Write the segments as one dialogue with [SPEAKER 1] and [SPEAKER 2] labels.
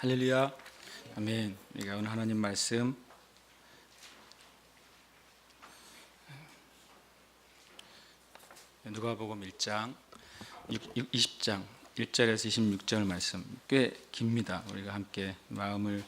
[SPEAKER 1] 할렐루야, 아멘. 우리가 오늘 하나님 말씀 누가복음 1장 20장 1절에서 26절 말씀 꽤 깁니다. 우리가 함께 마음을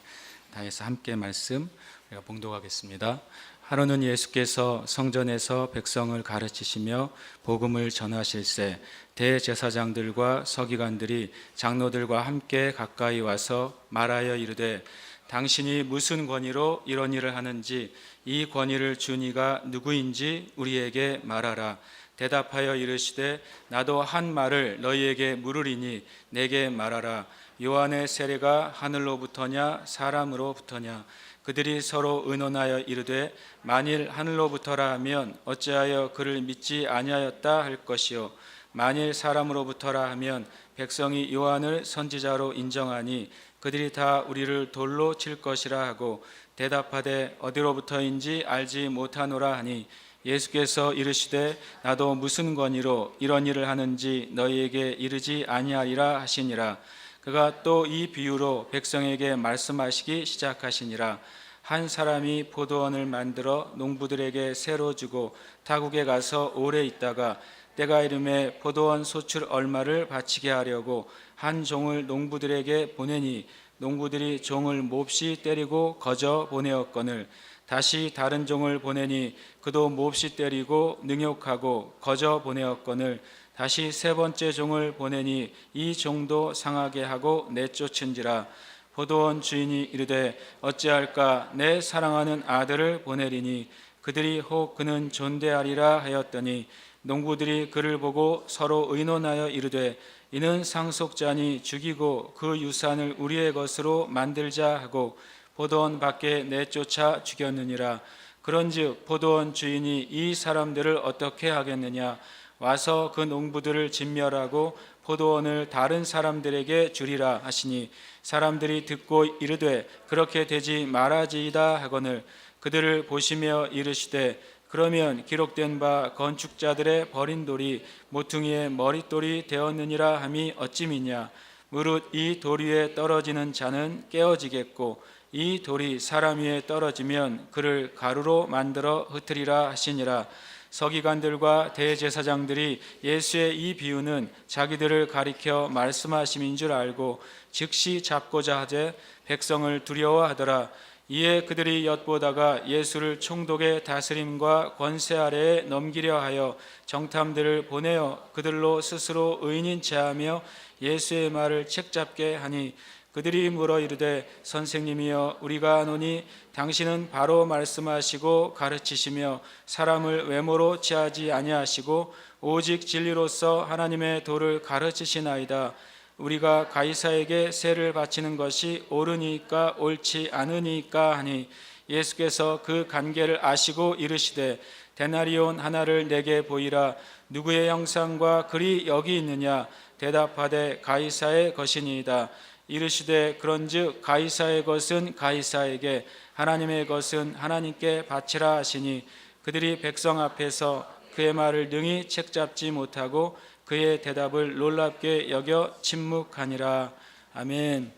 [SPEAKER 1] 다해서 함께 말씀 우리가 봉독하겠습니다. 하루는 예수께서 성전에서 백성을 가르치시며 복음을 전하실새 대제사장들과 서기관들이 장로들과 함께 가까이 와서 말하여 이르되 당신이 무슨 권위로 이런 일을 하는지 이 권위를 준 이가 누구인지 우리에게 말하라. 대답하여 이르시되 나도 한 말을 너희에게 물으리니 내게 말하라. 요한의 세례가 하늘로부터냐 사람으로부터냐? 그들이 서로 의논하여 이르되 만일 하늘로부터라 하면 어찌하여 그를 믿지 아니하였다 할 것이요 만일 사람으로부터라 하면 백성이 요한을 선지자로 인정하니 그들이 다 우리를 돌로 칠 것이라 하고 대답하되 어디로부터인지 알지 못하노라 하니 예수께서 이르시되 나도 무슨 권위로 이런 일을 하는지 너희에게 이르지 아니하리라 하시니라. 그가 또 이 비유로 백성에게 말씀하시기 시작하시니라. 한 사람이 포도원을 만들어 농부들에게 새로 주고 타국에 가서 오래 있다가 때가 이름에 포도원 소출 얼마를 바치게 하려고 한 종을 농부들에게 보내니 농부들이 종을 몹시 때리고 거저 보내었거늘 다시 다른 종을 보내니 그도 몹시 때리고 능욕하고 거저 보내었거늘 다시 세 번째 종을 보내니 이 종도 상하게 하고 내쫓은지라. 포도원 주인이 이르되 어찌할까 내 사랑하는 아들을 보내리니 그들이 혹 그는 존대하리라 하였더니 농부들이 그를 보고 서로 의논하여 이르되 이는 상속자니 죽이고 그 유산을 우리의 것으로 만들자 하고 포도원 밖에 내쫓아 죽였느니라. 그런즉 포도원 주인이 이 사람들을 어떻게 하겠느냐? 와서 그 농부들을 진멸하고 포도원을 다른 사람들에게 주리라 하시니 사람들이 듣고 이르되 그렇게 되지 말아지이다 하거늘 그들을 보시며 이르시되 그러면 기록된 바 건축자들의 버린 돌이 모퉁이의 머릿돌이 되었느니라 함이 어찌 믿냐? 무릇 이 돌 위에 떨어지는 자는 깨어지겠고 이 돌이 사람 위에 떨어지면 그를 가루로 만들어 흩으리라 하시니라. 서기관들과 대제사장들이 예수의 이 비유는 자기들을 가리켜 말씀하심인 줄 알고 즉시 잡고자 하되 백성을 두려워하더라. 이에 그들이 엿보다가 예수를 총독의 다스림과 권세 아래에 넘기려 하여 정탐들을 보내어 그들로 스스로 의인인 체하며 예수의 말을 책잡게 하니 그들이 물어 이르되 선생님이여 우리가 아노니 당신은 바로 말씀하시고 가르치시며 사람을 외모로 취하지 아니하시고 오직 진리로서 하나님의 도를 가르치시나이다. 우리가 가이사에게 세를 바치는 것이 옳으니까 옳지 않으니까 하니 예수께서 그 관계를 아시고 이르시되 데나리온 하나를 내게 보이라. 누구의 형상과 글이 여기 있느냐? 대답하되 가이사의 것이니이다. 이르시되 그런즉 가이사의 것은 가이사에게 하나님의 것은 하나님께 바치라 하시니 그들이 백성 앞에서 그의 말을 능히 책잡지 못하고 그의 대답을 놀랍게 여겨 침묵하니라. 아멘.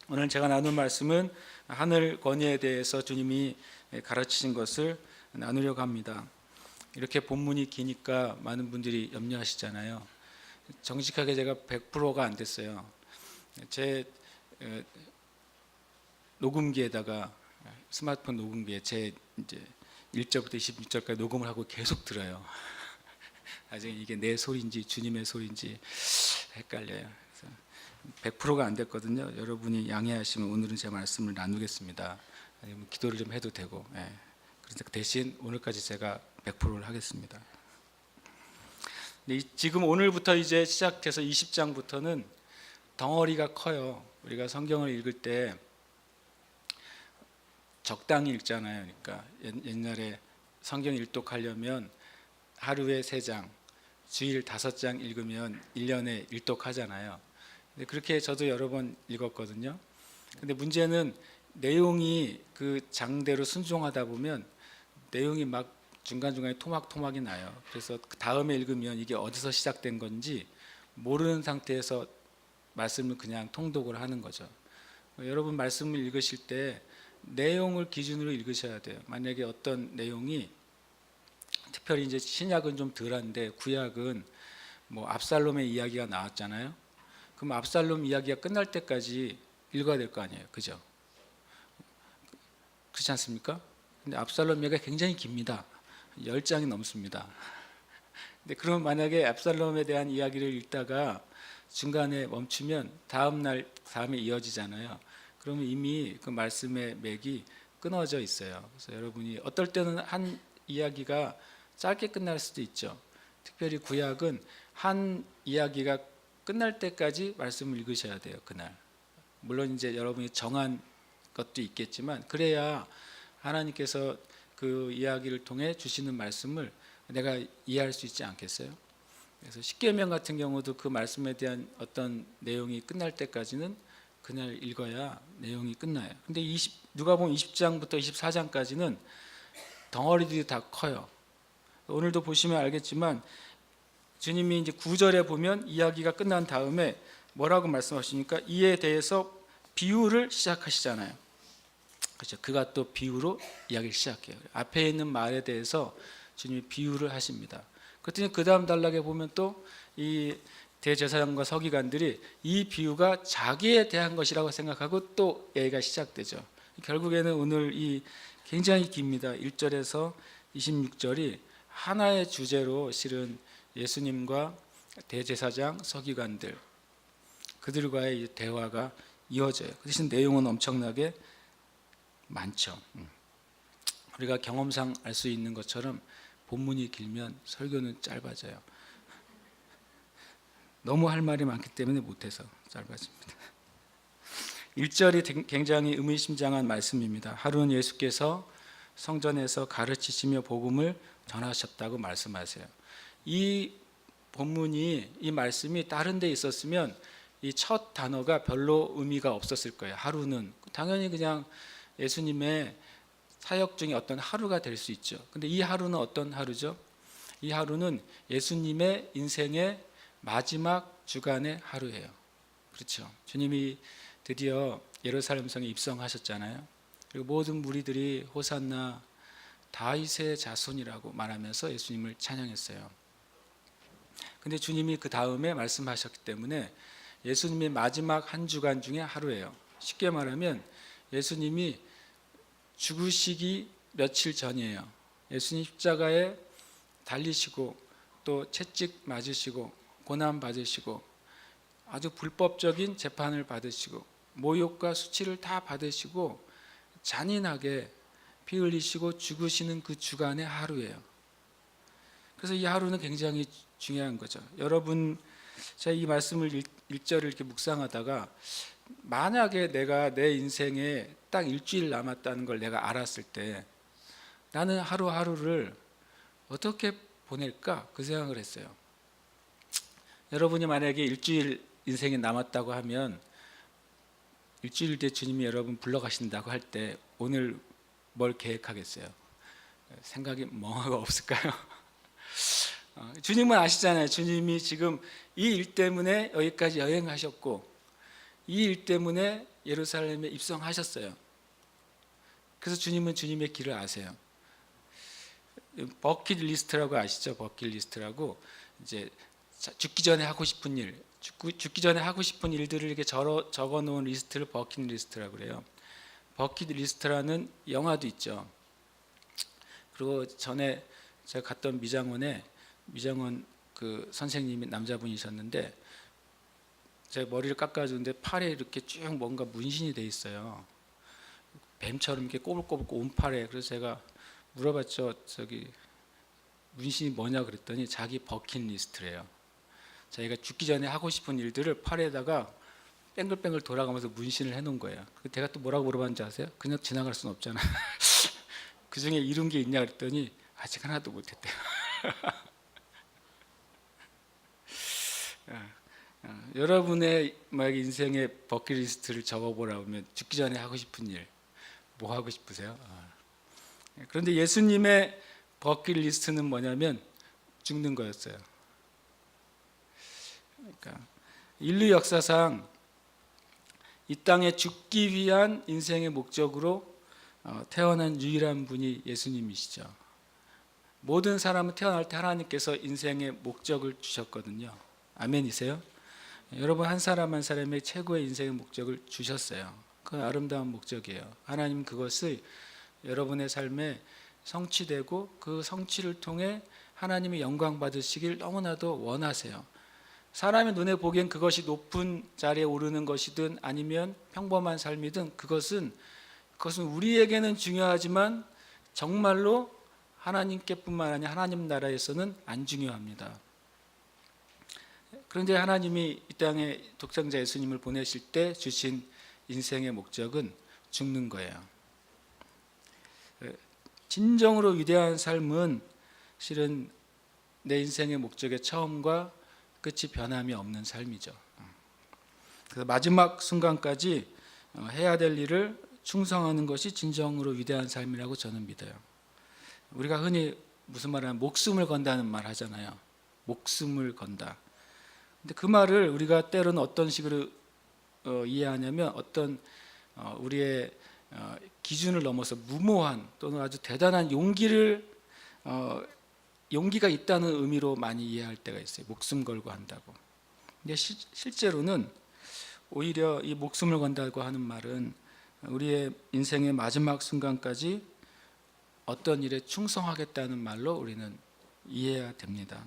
[SPEAKER 1] 오늘 제가 나눌 말씀은 하늘 권위에 대해서 주님이 가르치신 것을 나누려고 합니다. 이렇게 본문이 기니까 많은 분들이 염려하시잖아요. 정직하게 제가 100%가 안 됐어요. 제 녹음기에다가 스마트폰 녹음기에 제 이제 1절부터 26절까지 녹음을 하고 계속 들어요. 나중에 이게 내 소리인지 주님의 소리인지 헷갈려요. 그래서 100%가 안 됐거든요. 여러분이 양해하시면 오늘은 제 말씀을 나누겠습니다. 아니면 기도를 좀 해도 되고. 그래서 대신 오늘까지 제가 100%를 하겠습니다. 지금 오늘부터 이제 시작해서 20장부터는 덩어리가 커요. 우리가 성경을 읽을 때 적당히 읽잖아요. 그러니까 옛날에 성경 일독하려면 하루에 3장, 주일 5장 읽으면 1년에 일독하잖아요. 근데 그렇게 저도 여러 번 읽었거든요. 근데 문제는 내용이 그 장대로 순종하다 보면 내용이 막 중간중간에 토막토막이 나요. 그래서 다음에 읽으면 이게 어디서 시작된 건지 모르는 상태에서 말씀을 그냥 통독을 하는 거죠. 여러분 말씀을 읽으실 때 내용을 기준으로 읽으셔야 돼요. 만약에 어떤 내용이 특별히 이제 신약은 좀 덜한데 구약은 뭐 압살롬의 이야기가 나왔잖아요. 그럼 압살롬 이야기가 끝날 때까지 읽어야 될 거 아니에요, 그죠? 그렇지 않습니까? 근데 압살롬 이야기가 굉장히 깁니다. 10장이 넘습니다. 근데 그럼 만약에 압살롬에 대한 이야기를 읽다가 중간에 멈추면 다음에 이어지잖아요. 그러면 이미 그 말씀의 맥이 끊어져 있어요. 그래서 여러분이 어떨 때는 한 이야기가 짧게 끝날 수도 있죠. 특별히 구약은 한 이야기가 끝날 때까지 말씀을 읽으셔야 돼요, 그날. 물론 이제 여러분이 정한 것도 있겠지만 그래야 하나님께서 그 이야기를 통해 주시는 말씀을 내가 이해할 수 있지 않겠어요? 그래서 십계명 같은 경우도 그 말씀에 대한 어떤 내용이 끝날 때까지는 그날 읽어야 내용이 끝나요. 근데 누가복음 20장부터 24장까지는 덩어리들이 다 커요. 오늘도 보시면 알겠지만 주님이 이제 9절에 보면 이야기가 끝난 다음에 뭐라고 말씀하시니까 이에 대해서 비유를 시작하시잖아요. 그렇죠. 그가 또 비유로 이야기를 시작해요. 앞에 있는 말에 대해서 주님이 비유를 하십니다. 그랬더니 그 다음 단락에 보면 또 이 대제사장과 서기관들이 이 비유가 자기에 대한 것이라고 생각하고 또 얘기가 시작되죠. 결국에는 오늘 이 굉장히 깁니다. 1절에서 26절이 하나의 주제로 실은 예수님과 대제사장, 서기관들 그들과의 대화가 이어져요. 그 대신 내용은 엄청나게 많죠. 우리가 경험상 알 수 있는 것처럼 본문이 길면 설교는 짧아져요. 너무 할 말이 많기 때문에 못해서 짧아집니다. 1절이 굉장히 의미심장한 말씀입니다. 하루는 예수께서 성전에서 가르치시며 복음을 전하셨다고 말씀하세요. 이 본문이 이 말씀이 다른 데 있었으면 이 첫 단어가 별로 의미가 없었을 거예요. 하루는 당연히 그냥 예수님의 사역 중에 어떤 하루가 될 수 있죠. 근데 이 하루는 어떤 하루죠? 이 하루는 예수님의 인생의 마지막 주간의 하루예요. 그렇죠. 주님이 드디어 예루살렘 성에 입성하셨잖아요. 그리고 모든 무리들이 호산나 다윗의 자손이라고 말하면서 예수님을 찬양했어요. 근데 주님이 그 다음에 말씀하셨기 때문에 예수님의 마지막 한 주간 중에 하루예요. 쉽게 말하면 예수님이 죽으시기 며칠 전이에요. 예수님 십자가에 달리시고 또 채찍 맞으시고 고난 받으시고 아주 불법적인 재판을 받으시고 모욕과 수치를 다 받으시고 잔인하게 피 흘리시고 죽으시는 그 주간의 하루예요. 그래서 이 하루는 굉장히 중요한 거죠. 여러분, 제가 이 말씀을 1절을 이렇게 묵상하다가 만약에 내가 내 인생에 딱 일주일 남았다는 걸 내가 알았을 때 나는 하루하루를 어떻게 보낼까? 그 생각을 했어요. 여러분이 만약에 일주일 인생이 남았다고 하면 일주일 뒤에 주님이 여러분 불러가신다고 할 때 오늘 뭘 계획하겠어요? 생각이 멍하고 없을까요? 주님은 아시잖아요. 주님이 지금 이 일 때문에 여기까지 여행하셨고 이 일 때문에 예루살렘에 입성하셨어요. 그래서 주님은 주님의 길을 아세요. 버킷리스트라고 아시죠? 버킷리스트라고 이제 죽기 전에 하고 싶은 일, 죽기 전에 하고 싶은 일들을 이렇게 적어 놓은 리스트를 버킷리스트라고 그래요. 버킷리스트라는 영화도 있죠. 그리고 전에 제가 갔던 미장원 그 선생님이 남자분이셨는데 제 머리를 깎아주는데 팔에 이렇게 쭉 뭔가 문신이 돼 있어요. 뱀처럼 이렇게 꼬불꼬불 온팔에. 그래서 제가 물어봤죠. 저기 문신이 뭐냐 그랬더니 자기 버킷리스트래요. 자기가 죽기 전에 하고 싶은 일들을 팔에다가 뺑글뺑글 돌아가면서 문신을 해놓은 거예요. 제가 또 뭐라고 물어봤는지 아세요? 그냥 지나갈 수는 없잖아. 그 중에 이룬 게 있냐 그랬더니 아직 하나도 못했대요. 여러분의 만약 인생의 버킷리스트를 적어보라고 하면 죽기 전에 하고 싶은 일 뭐 하고 싶으세요? 그런데 예수님의 버킷리스트는 뭐냐면 죽는 거였어요. 그러니까 인류 역사상 이 땅에 죽기 위한 인생의 목적으로 태어난 유일한 분이 예수님이시죠. 모든 사람은 태어날 때 하나님께서 인생의 목적을 주셨거든요. 아멘이세요? 여러분 한 사람 한 사람의 최고의 인생의 목적을 주셨어요. 그 아름다운 목적이에요. 하나님 그것을 여러분의 삶에 성취되고 그 성취를 통해 하나님의 영광 받으시길 너무나도 원하세요. 사람의 눈에 보기엔 그것이 높은 자리에 오르는 것이든 아니면 평범한 삶이든 그것은 우리에게는 중요하지만 정말로 하나님께뿐만 아니라 하나님 나라에서는 안 중요합니다. 그런데 하나님이 이 땅에 독생자 예수님을 보내실 때 주신 인생의 목적은 죽는 거예요. 진정으로 위대한 삶은 실은 내 인생의 목적의 처음과 끝이 변함이 없는 삶이죠. 그래서 마지막 순간까지 해야 될 일을 충성하는 것이 진정으로 위대한 삶이라고 저는 믿어요. 우리가 흔히 무슨 말하면 목숨을 건다는 말 하잖아요. 목숨을 건다. 근데 그 말을 우리가 때로는 어떤 식으로 이해하냐면 어떤 우리의 기준을 넘어서 무모한 또는 아주 대단한 용기가 있다는 의미로 많이 이해할 때가 있어요. 목숨 걸고 한다고. 근데 실제로는 오히려 이 목숨을 건다고 하는 말은 우리의 인생의 마지막 순간까지 어떤 일에 충성하겠다는 말로 우리는 이해해야 됩니다.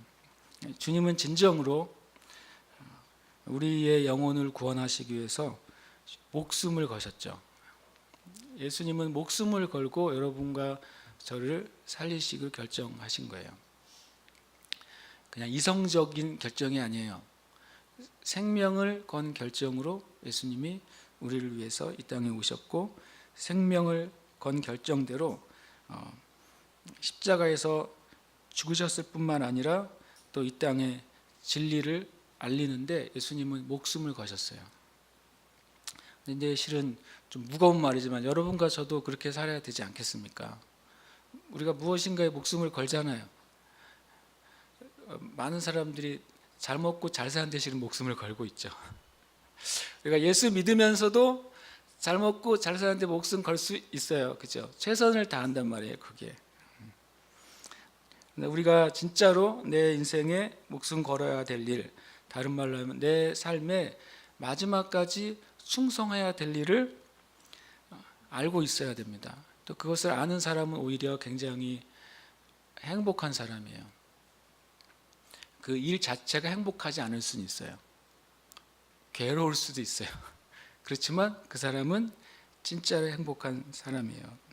[SPEAKER 1] 주님은 진정으로 우리의 영혼을 구원하시기 위해서 목숨을 거셨죠. 예수님은 목숨을 걸고 여러분과 저를 살리시기로 결정하신 거예요. 그냥 이성적인 결정이 아니에요. 생명을 건 결정으로 예수님이 우리를 위해서 이 땅에 오셨고 생명을 건 결정대로 십자가에서 죽으셨을 뿐만 아니라 또 이 땅에 진리를 알리는데 예수님은 목숨을 거셨어요. 근데 실은 좀 무거운 말이지만 여러분과 저도 그렇게 살아야 되지 않겠습니까? 우리가 무엇인가에 목숨을 걸잖아요. 많은 사람들이 잘 먹고 잘 사는 데 실은 목숨을 걸고 있죠. 우리가 예수 믿으면서도 잘 먹고 잘 사는데 목숨 걸 수 있어요. 그죠? 최선을 다한단 말이에요. 그게. 우리가 진짜로 내 인생에 목숨 걸어야 될 일, 다른 말로 하면 내 삶에 마지막까지 충성해야 될 일을 알고 있어야 됩니다. 또 그것을 아는 사람은 오히려 굉장히 행복한 사람이에요. 그 일 자체가 행복하지 않을 수는 있어요. 괴로울 수도 있어요. 그렇지만 그 사람은 진짜로 행복한 사람이에요.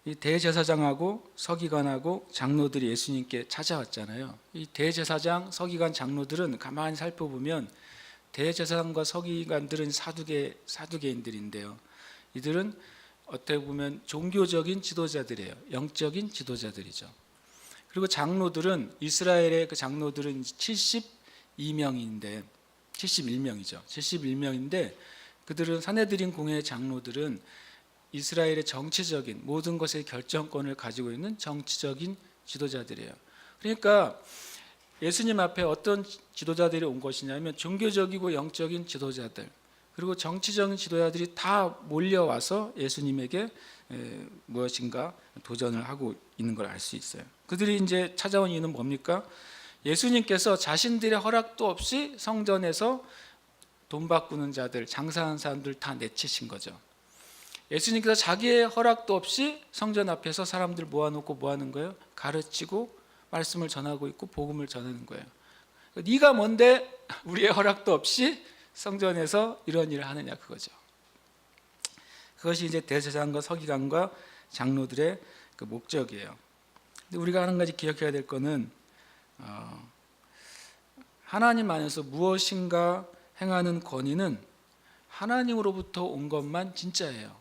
[SPEAKER 1] 이 대제사장하고 서기관하고 장로들이 예수님께 찾아왔잖아요. 이 대제사장, 서기관, 장로들은 가만히 살펴보면 대제사장과 서기관들은 사두개인들인데요. 이들은 어떻게 보면 종교적인 지도자들이에요. 영적인 지도자들이죠. 그리고 장로들은 이스라엘의 그 장로들은 71명인데 71명인데 그들은 산헤드린 공회의 장로들은 이스라엘의 정치적인 모든 것의 결정권을 가지고 있는 정치적인 지도자들이에요. 그러니까 예수님 앞에 어떤 지도자들이 온 것이냐면 종교적이고 영적인 지도자들 그리고 정치적인 지도자들이 다 몰려와서 예수님에게 무엇인가 도전을 하고 있는 걸 알 수 있어요. 그들이 이제 찾아온 이유는 뭡니까? 예수님께서 자신들의 허락도 없이 성전에서 돈 바꾸는 자들, 장사하는 사람들 다 내치신 거죠. 예수님께서 자기의 허락도 없이 성전 앞에서 사람들 모아놓고 뭐 하는 거예요? 가르치고 말씀을 전하고 있고 복음을 전하는 거예요. 네가 뭔데 우리의 허락도 없이 성전에서 이런 일을 하느냐 그거죠. 그것이 이제 대제사장과 서기관과 장로들의 그 목적이에요. 근데 우리가 한 가지 기억해야 될 거는 하나님 안에서 무엇인가 행하는 권위는 하나님으로부터 온 것만 진짜예요.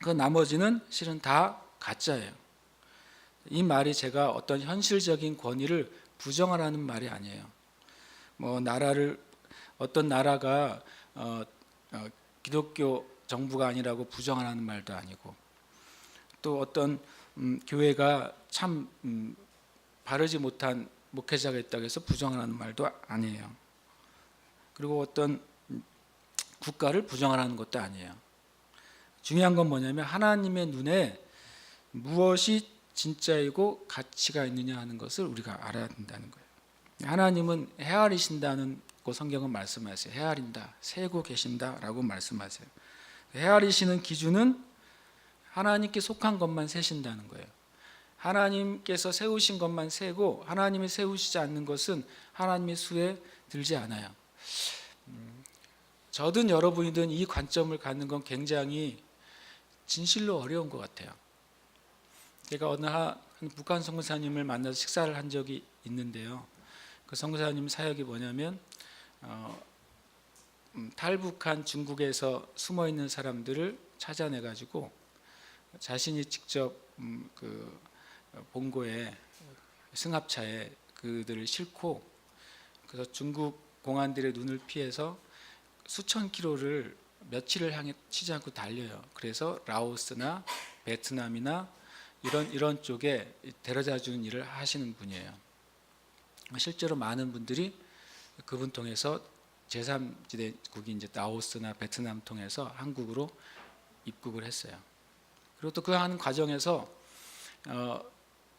[SPEAKER 1] 그 나머지는 실은 다 가짜예요. 이 말이 제가 어떤 현실적인 권위를 부정하라는 말이 아니에요. 어떤 나라가 기독교 정부가 아니라고 부정하라는 말도 아니고 또 어떤 교회가 참 바르지 못한 목회자가 있다고 해서 부정하라는 말도 아니에요. 그리고 어떤 국가를 부정하라는 것도 아니에요. 중요한 건 뭐냐면 하나님의 눈에 무엇이 진짜이고 가치가 있느냐 하는 것을 우리가 알아야 된다는 거예요. 하나님은 헤아리신다는 거 성경은 말씀하세요. 헤아린다, 세고 계신다라고 말씀하세요. 헤아리시는 기준은 하나님께 속한 것만 세신다는 거예요. 하나님께서 세우신 것만 세고 하나님이 세우시지 않는 것은 하나님의 수에 들지 않아요. 저든 여러분이든 이 관점을 갖는 건 굉장히 진실로 어려운 것 같아요. 제가 어느 한 북한 선교사님을 만나서 식사를 한 적이 있는데요. 그 선교사님 사역이 뭐냐면 탈북한 중국에서 숨어 있는 사람들을 찾아내 가지고 자신이 직접 그 본고에 승합차에 그들을 싣고 그래서 중국 공안들의 눈을 피해서 수천 킬로를 며칠을 향해 치지 않고 달려요. 그래서 라오스나 베트남이나 이런 쪽에 데려다 주는 일을 하시는 분이에요. 실제로 많은 분들이 그분 통해서 제3지대국이 이제 라오스나 베트남 통해서 한국으로 입국을 했어요. 그리고 또 그 하는 과정에서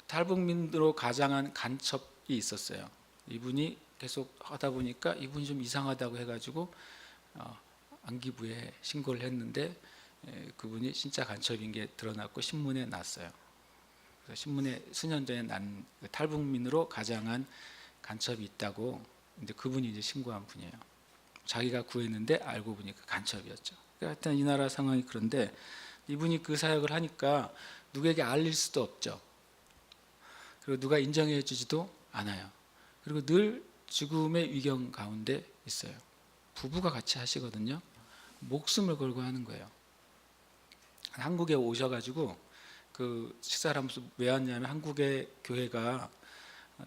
[SPEAKER 1] 탈북민으로 가장한 간첩이 있었어요. 이분이 계속 하다 보니까 이분이 좀 이상하다고 해가지고 안기부에 신고를 했는데 그분이 진짜 간첩인 게 드러났고 신문에 났어요. 그래서 신문에 수년 전에 난 탈북민으로 가장한 간첩이 있다고. 근데 그분이 이제 신고한 분이에요. 자기가 구했는데 알고 보니까 간첩이었죠. 하여튼 이 나라 상황이 그런데 이분이 그 사역을 하니까 누구에게 알릴 수도 없죠. 그리고 누가 인정해 주지도 않아요. 그리고 늘 죽음의 위경 가운데 있어요. 부부가 같이 하시거든요. 목숨을 걸고 하는 거예요. 한국에 오셔가지고 그 식사를 하면서 왜 왔냐면 한국의 교회가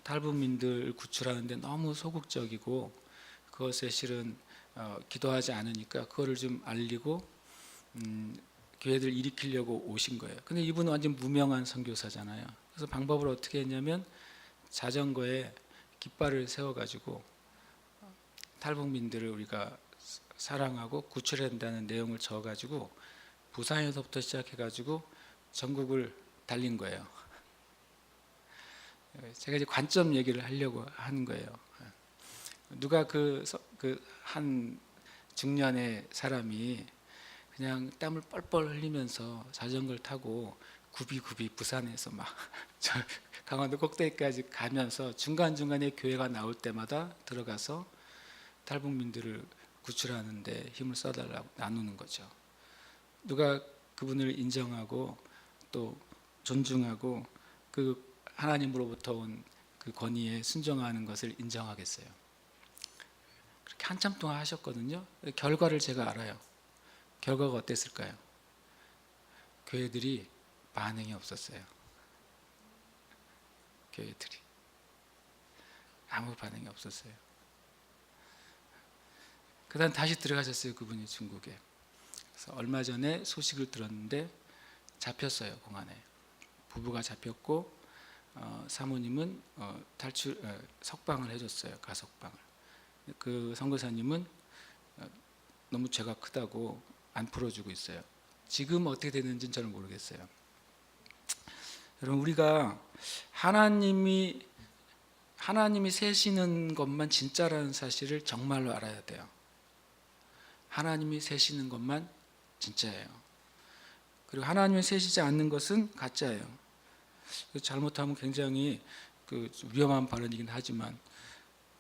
[SPEAKER 1] 탈북민들 구출하는데 너무 소극적이고 그것에 실은 기도하지 않으니까 그거를 좀 알리고 교회들 일으키려고 오신 거예요. 근데 이분은 완전 무명한 선교사잖아요. 그래서 방법을 어떻게 했냐면 자전거에 깃발을 세워가지고 탈북민들을 우리가 사랑하고 구출해야 된다는 내용을 적어가지고 부산에서부터 시작해가지고 전국을 달린 거예요. 제가 이제 관점 얘기를 하려고 하는 거예요. 누가 그 한 중년의 사람이 그냥 땀을 뻘뻘 흘리면서 자전거를 타고 굽이굽이 부산에서 막 강원도 꼭대기까지 가면서 중간중간에 교회가 나올 때마다 들어가서 탈북민들을 구출하는데 힘을 써달라고 나누는 거죠. 누가 그분을 인정하고 또 존중하고 그 하나님으로부터 온 그 권위에 순종하는 것을 인정하겠어요. 그렇게 한참 동안 하셨거든요. 결과를 제가 알아요. 결과가 어땠을까요? 교회들이 반응이 없었어요. 교회들이 아무 반응이 없었어요. 그 다음 다시 들어가셨어요. 그분이 중국에. 그래서 얼마 전에 소식을 들었는데 잡혔어요. 공안에. 부부가 잡혔고 사모님은 석방을 해줬어요. 가석방을. 그 선교사님은 너무 죄가 크다고 안 풀어주고 있어요. 지금 어떻게 되는지는 저는 모르겠어요. 여러분 우리가 하나님이 세시는 것만 진짜라는 사실을 정말로 알아야 돼요. 하나님이 세시는 것만 진짜예요. 그리고 하나님이 세시지 않는 것은 가짜예요. 잘못하면 굉장히 위험한 발언이긴 하지만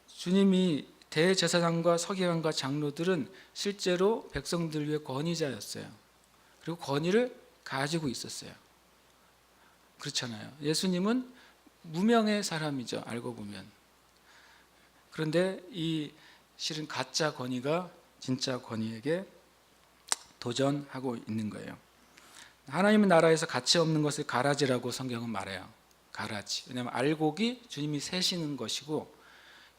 [SPEAKER 1] 주님이 대제사장과 서기관과 장로들은 실제로 백성들 위해 권위자였어요. 그리고 권위를 가지고 있었어요. 그렇잖아요. 예수님은 무명의 사람이죠. 알고 보면. 그런데 이 실은 가짜 권위가 진짜 권위에게 도전하고 있는 거예요. 하나님의 나라에서 가치 없는 것을 가라지라고 성경은 말해요. 가라지. 왜냐하면 알곡이 주님이 세시는 것이고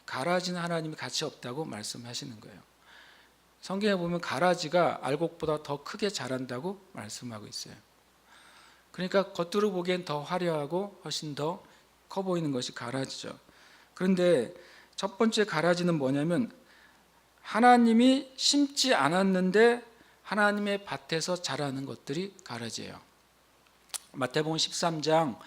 [SPEAKER 1] 가라지는 하나님이 가치 없다고 말씀하시는 거예요. 성경에 보면 가라지가 알곡보다 더 크게 자란다고 말씀하고 있어요. 그러니까 겉으로 보기엔 더 화려하고 훨씬 더 커 보이는 것이 가라지죠. 그런데 첫 번째 가라지는 뭐냐면 하나님이 심지 않았는데 하나님의 밭에서 자라는 것들이 가라지예요. 마태복음 13장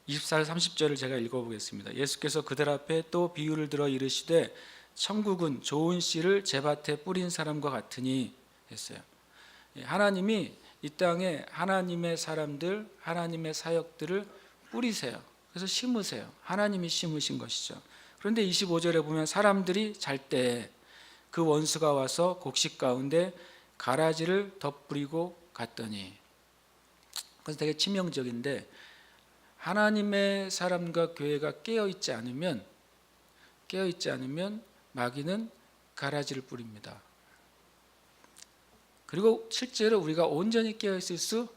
[SPEAKER 1] 24절 30절을 제가 읽어보겠습니다. 예수께서 그들 앞에 또 비유를 들어 이르시되 천국은 좋은 씨를 제 밭에 뿌린 사람과 같으니 했어요. 하나님이 이 땅에 하나님의 사람들, 하나님의 사역들을 뿌리세요. 그래서 심으세요. 하나님이 심으신 것이죠. 그런데 25절에 보면 사람들이 잘 때 그 원수가 와서 곡식 가운데 가라지를 덧뿌리고 갔더니, 그래서 되게 치명적인데, 하나님의 사람과 교회가 깨어있지 않으면 마귀는 가라지를 뿌립니다. 그리고 실제로 우리가 온전히 깨어있을 수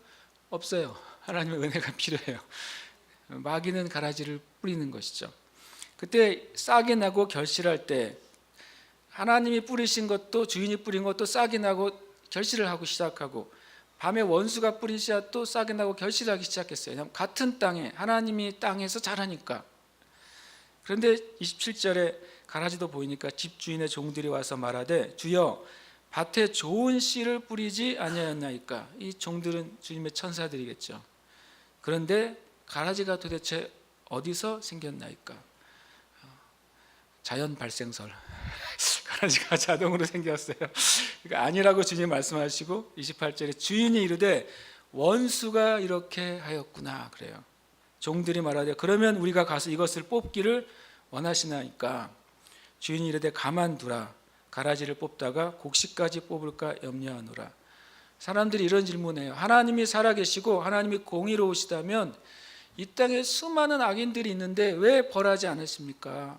[SPEAKER 1] 없어요. 하나님의 은혜가 필요해요. 마귀는 가라지를 뿌리는 것이죠. 그때 싹이 나고 결실할 때 하나님이 뿌리신 것도, 주인이 뿌린 것도 싹이 나고 결실을 하고 시작하고, 밤에 원수가 뿌린 씨앗도 싹이 나고 결실하기 시작했어요. 같은 땅에, 하나님이 땅에서 자라니까. 그런데 27절에 가라지도 보이니까 집주인의 종들이 와서 말하되 주여 밭에 좋은 씨를 뿌리지 아니하였나이까. 이 종들은 주님의 천사들이겠죠. 그런데 가라지가 도대체 어디서 생겼나이까? 자연 발생설. 가라지가 자동으로 생겼어요. 그러니까 아니라고 주님 말씀하시고, 28절에 주인이 이르되 원수가 이렇게 하였구나 그래요. 종들이 말하되 그러면 우리가 가서 이것을 뽑기를 원하시나이까. 주인이 이르되 가만두라. 가라지를 뽑다가 곡식까지 뽑을까 염려하노라. 사람들이 이런 질문해요. 하나님이 살아계시고 하나님이 공의로우시다면 이 땅에 수많은 악인들이 있는데 왜 벌하지 않으십니까?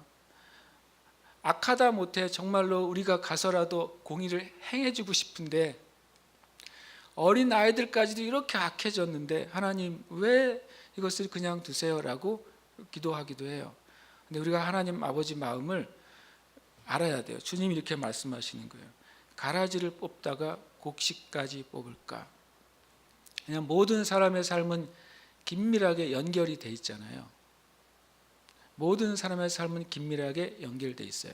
[SPEAKER 1] 악하다 못해 정말로 우리가 가서라도 공의를 행해주고 싶은데, 어린 아이들까지도 이렇게 악해졌는데 하나님 왜 이것을 그냥 두세요라고 기도하기도 해요. 근데 우리가 하나님 아버지 마음을 알아야 돼요. 주님이 이렇게 말씀하시는 거예요. 가라지를 뽑다가 곡식까지 뽑을까? 그냥 모든 사람의 삶은 긴밀하게 연결이 돼 있잖아요. 모든 사람의 삶은 긴밀하게 연결돼 있어요.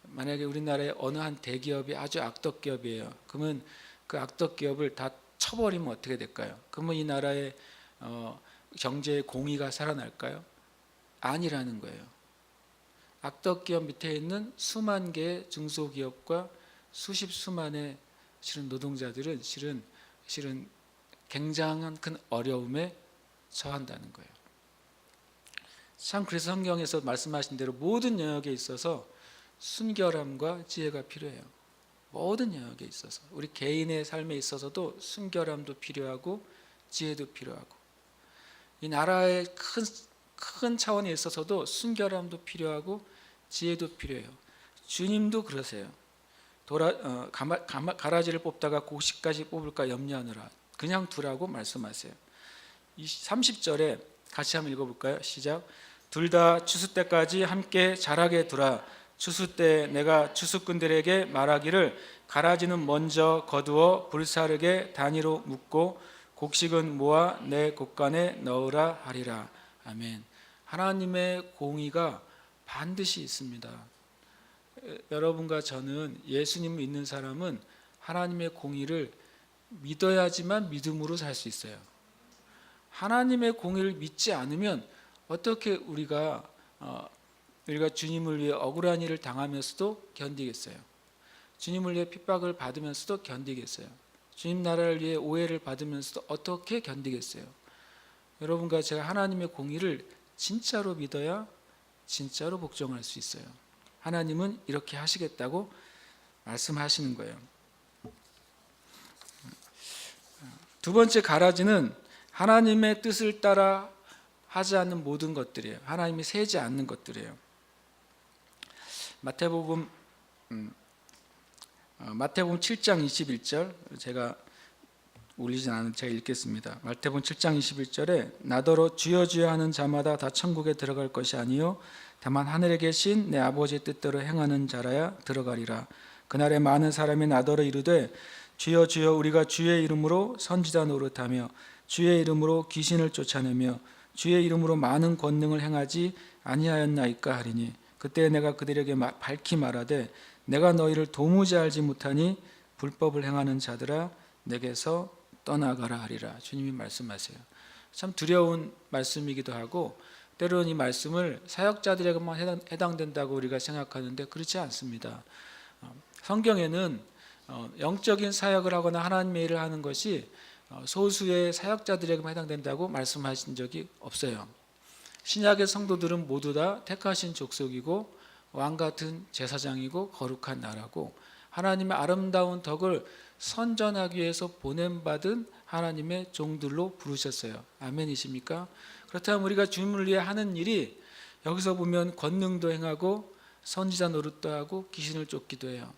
[SPEAKER 1] 만약에 우리나라의 어느 한 대기업이 아주 악덕 기업이에요. 그러면 그 악덕 기업을 다 쳐버리면 어떻게 될까요? 그러면 이 나라의 경제의 공의가 살아날까요? 아니라는 거예요. 악덕 기업 밑에 있는 수만 개의 중소기업과 수만의 실은 노동자들은 실은 굉장한 큰 어려움에 처한다는 거예요. 참 그래서 성경에서 말씀하신 대로 모든 영역에 있어서 순결함과 지혜가 필요해요. 모든 영역에 있어서 우리 개인의 삶에 있어서도 순결함도 필요하고 지혜도 필요하고, 이 나라의 큰 차원에 있어서도 순결함도 필요하고 지혜도 필요해요. 주님도 그러세요. 가라지를 뽑다가 곡식까지 뽑을까 염려하느라 그냥 두라고 말씀하세요. 30절에 같이 한번 읽어볼까요? 시작. 둘 다 추수 때까지 함께 자라게 두라. 추수 때 내가 추수꾼들에게 말하기를 가라지는 먼저 거두어 불사르게 단위로 묶고 곡식은 모아 내 곡간에 넣으라 하리라. 아멘. 하나님의 공의가 반드시 있습니다. 여러분과 저는, 예수님을 믿는 사람은 하나님의 공의를 믿어야지만 믿음으로 살 수 있어요. 하나님의 공의를 믿지 않으면 어떻게 우리가 주님을 위해 억울한 일을 당하면서도 견디겠어요? 주님을 위해 핍박을 받으면서도 견디겠어요? 주님 나라를 위해 오해를 받으면서도 어떻게 견디겠어요? 여러분과 제가 하나님의 공의를 진짜로 믿어야 진짜로 복종할 수 있어요. 하나님은 이렇게 하시겠다고 말씀하시는 거예요. 두 번째 가라지는 하나님의 뜻을 따라 하지 않는 모든 것들이에요. 하나님이 세지 않는 것들이에요. 마태복음 7장 21절, 제가 올리진 않은 제가 읽겠습니다. 마태복음 7장 21절에 나더러 주여 주여 하는 자마다 다 천국에 들어갈 것이 아니요 다만 하늘에 계신 내 아버지의 뜻대로 행하는 자라야 들어가리라. 그날에 많은 사람이 나더러 이르되 주여 주여 우리가 주의 이름으로 선지자 노릇하며 주의 이름으로 귀신을 쫓아내며 주의 이름으로 많은 권능을 행하지 아니하였나이까 하리니 그때 내가 그들에게 밝히 말하되 내가 너희를 도무지 알지 못하니 불법을 행하는 자들아 내게서 떠나가라 하리라. 주님이 말씀하세요. 참 두려운 말씀이기도 하고 때로는 이 말씀을 사역자들에게만 해당된다고 우리가 생각하는데 그렇지 않습니다. 성경에는 영적인 사역을 하거나 하나님의 일을 하는 것이 소수의 사역자들에게만 해당된다고 말씀하신 적이 없어요. 신약의 성도들은 모두 다 택하신 족속이고 왕같은 제사장이고 거룩한 나라고 하나님의 아름다운 덕을 선전하기 위해서 보냄받은 하나님의 종들로 부르셨어요. 아멘이십니까? 그렇다면 우리가 주님을 위해 하는 일이 여기서 보면 권능도 행하고 선지자 노릇도 하고 귀신을 쫓기도 해요.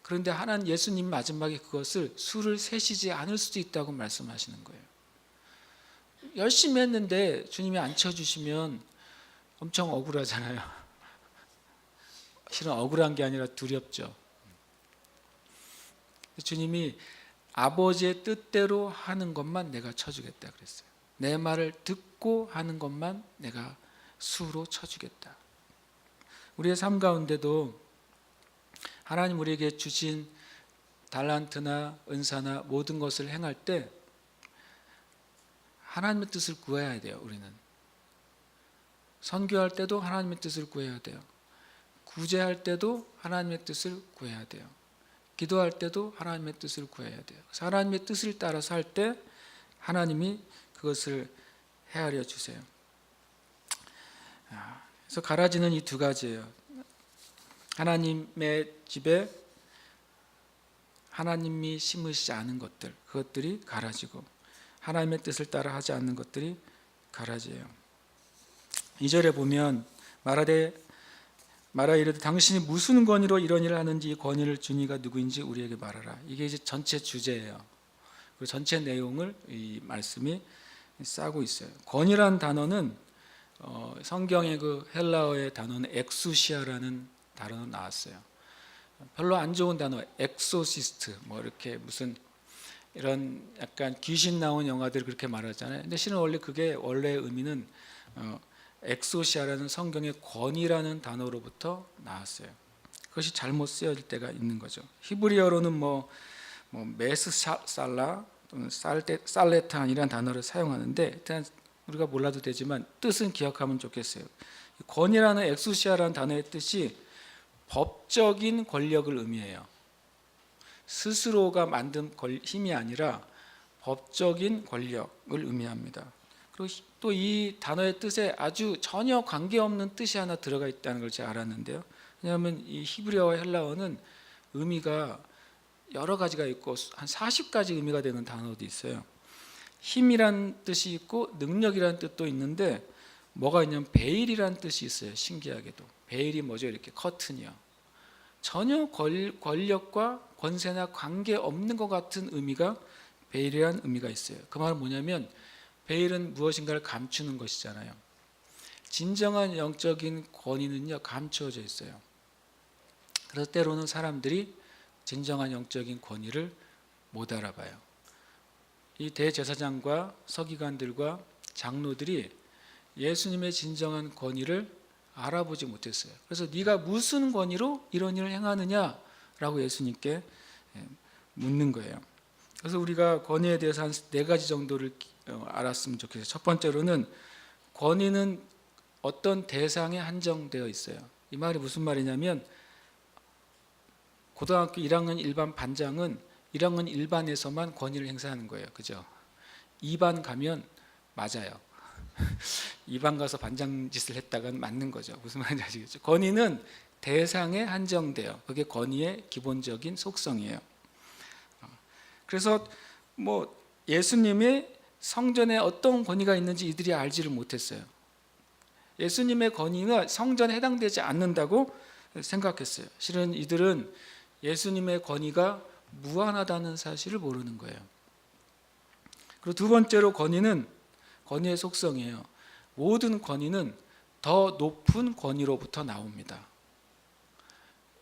[SPEAKER 1] 그런데 예수님 마지막에 그것을 수를 세시지 않을 수도 있다고 말씀하시는 거예요. 열심히 했는데 주님이 안 쳐주시면 엄청 억울하잖아요. 실은 억울한 게 아니라 두렵죠. 주님이 아버지의 뜻대로 하는 것만 내가 쳐주겠다 그랬어요. 내 말을 듣고 하는 것만 내가 수로 쳐주겠다. 우리의 삶 가운데도 하나님 우리에게 주신 달란트나 은사나 모든 것을 행할 때 하나님의 뜻을 구해야 돼요. 우리는 선교할 때도 하나님의 뜻을 구해야 돼요. 구제할 때도 하나님의 뜻을 구해야 돼요. 기도할 때도 하나님의 뜻을 구해야 돼요. 하나님의 뜻을 따라서 할 때 하나님이 그것을 헤아려 주세요. 그래서 가라지는 이 두 가지예요. 하나님의 집에 하나님이 심으시지 않은 것들, 그것들이 가라지고 하나님의 뜻을 따라 하지 않는 것들이 가라지예요. 2절에 보면 말하 이르되 당신이 무슨 권위로 이런 일을 하는지 이 권위를 준 이가 누구인지 우리에게 말하라. 이게 이제 전체 주제예요. 그 전체 내용을 이 말씀이 싸고 있어요. 권위란 단어는 성경의 그 헬라어의 단어는 엑수시아라는 단어로 나왔어요. 별로 안 좋은 단어, 엑소시스트, 뭐 이렇게 무슨 이런 약간 귀신 나온 영화들 그렇게 말하잖아요. 근데 실은 그게 원래 의미는 엑소시아라는 성경의 권위라는 단어로부터 나왔어요. 그것이 잘못 쓰여질 때가 있는 거죠. 히브리어로는 뭐 메스살라 또는 살레탄이라는 단어를 사용하는데 일단 우리가 몰라도 되지만 뜻은 기억하면 좋겠어요. 권위라는 엑소시아라는 단어의 뜻이 법적인 권력을 의미해요. 스스로가 만든 힘이 아니라 법적인 권력을 의미합니다. 그리고 또 이 단어의 뜻에 아주 전혀 관계없는 뜻이 하나 들어가 있다는 걸 제가 알았는데요. 왜냐하면 이 히브리어와 헬라어는 의미가 여러 가지가 있고 한 40가지 의미가 되는 단어도 있어요. 힘이란 뜻이 있고 능력이란 뜻도 있는데 뭐가 있냐면 베일이란 뜻이 있어요. 신기하게도 베일이 뭐죠? 이렇게 커튼이요. 전혀 권력과 권세나 관계없는 것 같은 의미가 베일이라는 의미가 있어요. 그 말은 뭐냐면 베일은 무엇인가를 감추는 것이잖아요. 진정한 영적인 권위는요 감추어져 있어요. 그래서 때로는 사람들이 진정한 영적인 권위를 못 알아봐요. 이 대제사장과 서기관들과 장로들이 예수님의 진정한 권위를 알아보지 못했어요. 그래서 네가 무슨 권위로 이런 일을 행하느냐라고 예수님께 묻는 거예요. 그래서 우리가 권위에 대해서 한 4가지 정도를 알았으면 좋겠어요. 첫 번째로는 권위는 어떤 대상에 한정되어 있어요. 이 말이 무슨 말이냐면 고등학교 1학년 일반 반장은 1학년 일반에서만 권위를 행사하는 거예요. 그죠? 2반 가면 맞아요. 2반 가서 반장 짓을 했다간 맞는 거죠. 무슨 말인지 아시겠죠? 권위는 대상에 한정돼요. 그게 권위의 기본적인 속성이에요. 그래서 뭐 예수님의 성전에 어떤 권위가 있는지 이들이 알지를 못했어요. 예수님의 권위가 성전에 해당되지 않는다고 생각했어요. 실은 이들은 예수님의 권위가 무한하다는 사실을 모르는 거예요. 그리고 두 번째로 권위의 속성이에요. 모든 권위는 더 높은 권위로부터 나옵니다.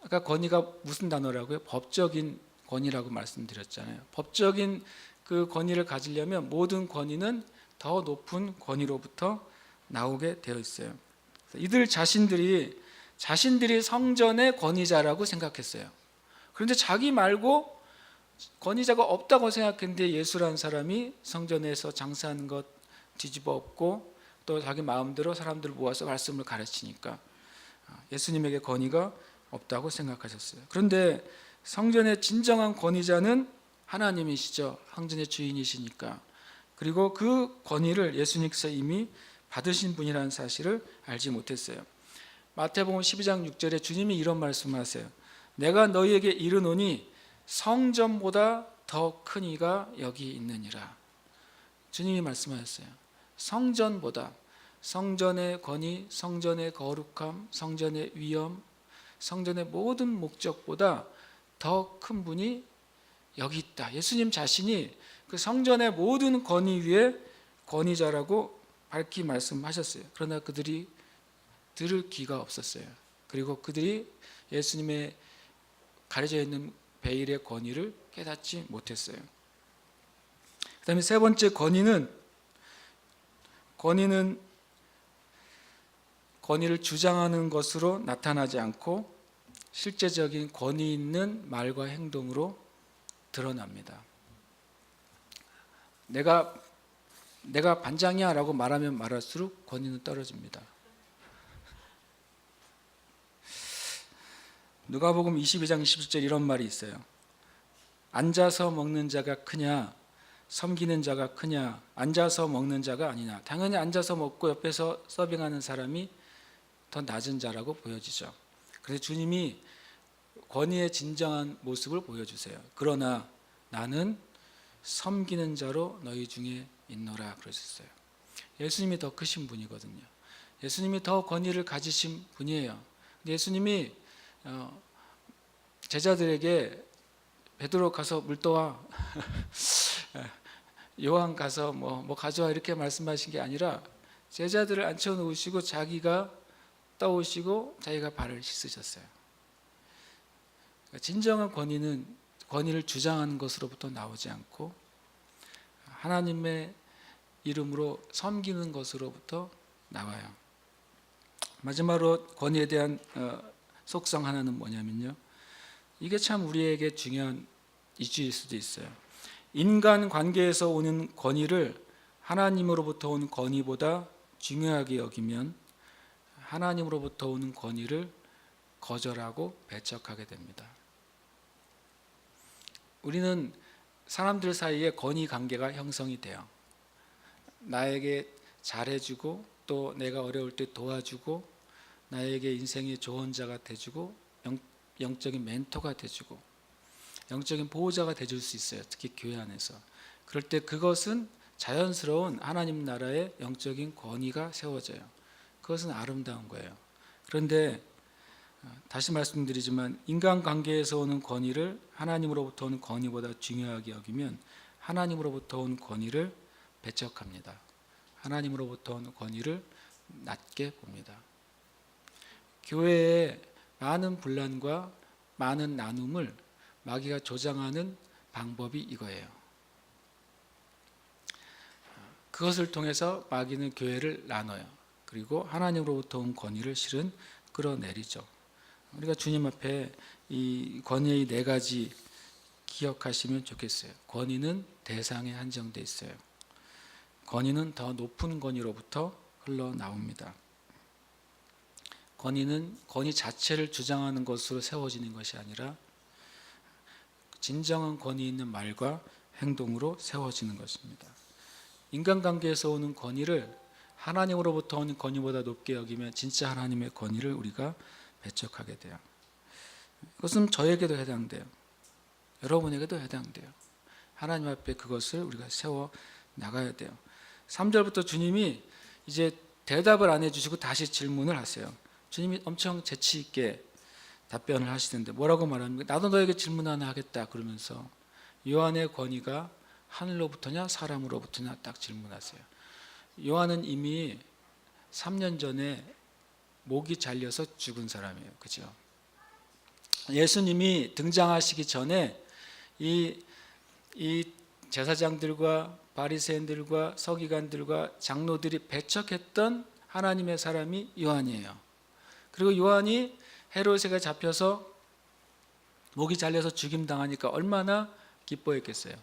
[SPEAKER 1] 아까 권위가 무슨 단어라고요? 법적인 권위라고 말씀드렸잖아요. 법적인 그 권위를 가지려면 모든 권위는 더 높은 권위로부터 나오게 되어 있어요. 이들 자신들이 자신들이 성전의 권위자라고 생각했어요. 그런데 자기 말고 권위자가 없다고 생각했는데 예수라는 사람이 성전에서 장사하는 것 뒤집어 엎고 또 자기 마음대로 사람들을 모아서 말씀을 가르치니까 예수님에게 권위가 없다고 생각하셨어요. 그런데 성전의 진정한 권위자는 하나님이시죠. 성전의 주인이시니까. 그리고 그 권위를 예수님께서 이미 받으신 분이라는 사실을 알지 못했어요. 마태복음 12장 6절에 주님이 이런 말씀하세요. 내가 너희에게 이르노니 성전보다 더 큰 이가 여기 있느니라. 주님이 말씀하셨어요. 성전보다, 성전의 권위, 성전의 거룩함, 성전의 위엄, 성전의 모든 목적보다 더 큰 분이 여기 있다. 예수님 자신이 그 성전의 모든 권위 위에 권위자라고 밝히 말씀하셨어요. 그러나 그들이 들을 귀가 없었어요. 그리고 그들이 예수님의 가려져 있는 베일의 권위를 깨닫지 못했어요. 그 다음에 세 번째 권위를 주장하는 것으로 나타나지 않고 실제적인 권위 있는 말과 행동으로 드러납니다. 내가 반장이야 라고 말하면 말할수록 권위는 떨어집니다. 누가복음 22장 27절 이런 말이 있어요. 앉아서 먹는 자가 크냐 섬기는 자가 크냐, 앉아서 먹는 자가 아니냐. 당연히 앉아서 먹고 옆에서 서빙하는 사람이 더 낮은 자라고 보여지죠. 그래서 주님이 권위의 진정한 모습을 보여주세요. 그러나 나는 섬기는 자로 너희 중에 있노라 그러셨어요. 예수님이 더 크신 분이거든요. 예수님이 더 권위를 가지신 분이에요. 예수님이 제자들에게 베드로 가서 물 떠와 요한 가서 뭐 가져와 이렇게 말씀하신 게 아니라 제자들을 앉혀 놓으시고 자기가 떠오시고 자기가 발을 씻으셨어요. 그러니까 진정한 권위를 주장하는 것으로부터 나오지 않고 하나님의 이름으로 섬기는 것으로부터 나와요. 마지막으로 권위에 대한 속성 하나는 뭐냐면요, 이게 참 우리에게 중요한 이슈일 수도 있어요. 인간 관계에서 오는 권위를 하나님으로부터 오는 권위보다 중요하게 여기면 하나님으로부터 오는 권위를 거절하고 배척하게 됩니다. 우리는 사람들 사이에 권위 관계가 형성이 돼요. 나에게 잘해주고 또 내가 어려울 때 도와주고 나에게 인생의 조언자가 돼주고 영적인 멘토가 돼주고 영적인 보호자가 돼줄 수 있어요. 특히 교회 안에서. 그럴 때 그것은 자연스러운 하나님 나라의 영적인 권위가 세워져요. 그것은 아름다운 거예요. 그런데 다시 말씀드리지만 인간관계에서 오는 권위를 하나님으로부터 오는 권위보다 중요하게 여기면 하나님으로부터 온 권위를 배척합니다. 하나님으로부터 온 권위를 낮게 봅니다. 교회에 많은 분란과 많은 나눔을 마귀가 조장하는 방법이 이거예요. 그것을 통해서 마귀는 교회를 나눠요. 그리고 하나님으로부터 온 권위를 실은 끌어내리죠. 우리가 주님 앞에 이 권위의 네 가지 기억하시면 좋겠어요. 권위는 대상에 한정되어 있어요. 권위는 더 높은 권위로부터 흘러나옵니다. 권위는 권위 자체를 주장하는 것으로 세워지는 것이 아니라 진정한 권위 있는 말과 행동으로 세워지는 것입니다. 인간관계에서 오는 권위를 하나님으로부터 오는 권위보다 높게 여기면 진짜 하나님의 권위를 우리가 배척하게 돼요. 그것은 저에게도 해당돼요. 여러분에게도 해당돼요. 하나님 앞에 그것을 우리가 세워 나가야 돼요. 3절부터 주님이 이제 대답을 안 해주시고 다시 질문을 하세요. 주님이 엄청 재치 있게 답변을 하시는데 뭐라고 말합니까? 나도 너에게 질문 하나 하겠다 그러면서 요한의 권위가 하늘로부터냐 사람으로부터냐 딱 질문하세요. 요한은 이미 3년 전에 목이 잘려서 죽은 사람이에요. 그죠? 예수님이 등장하시기 전에 이 제사장들과 바리새인들과 서기관들과 장로들이 배척했던 하나님의 사람이 요한이에요. 그리고 요한이 헤롯에게 잡혀서 목이 잘려서 죽임당하니까 얼마나 기뻐했겠어요.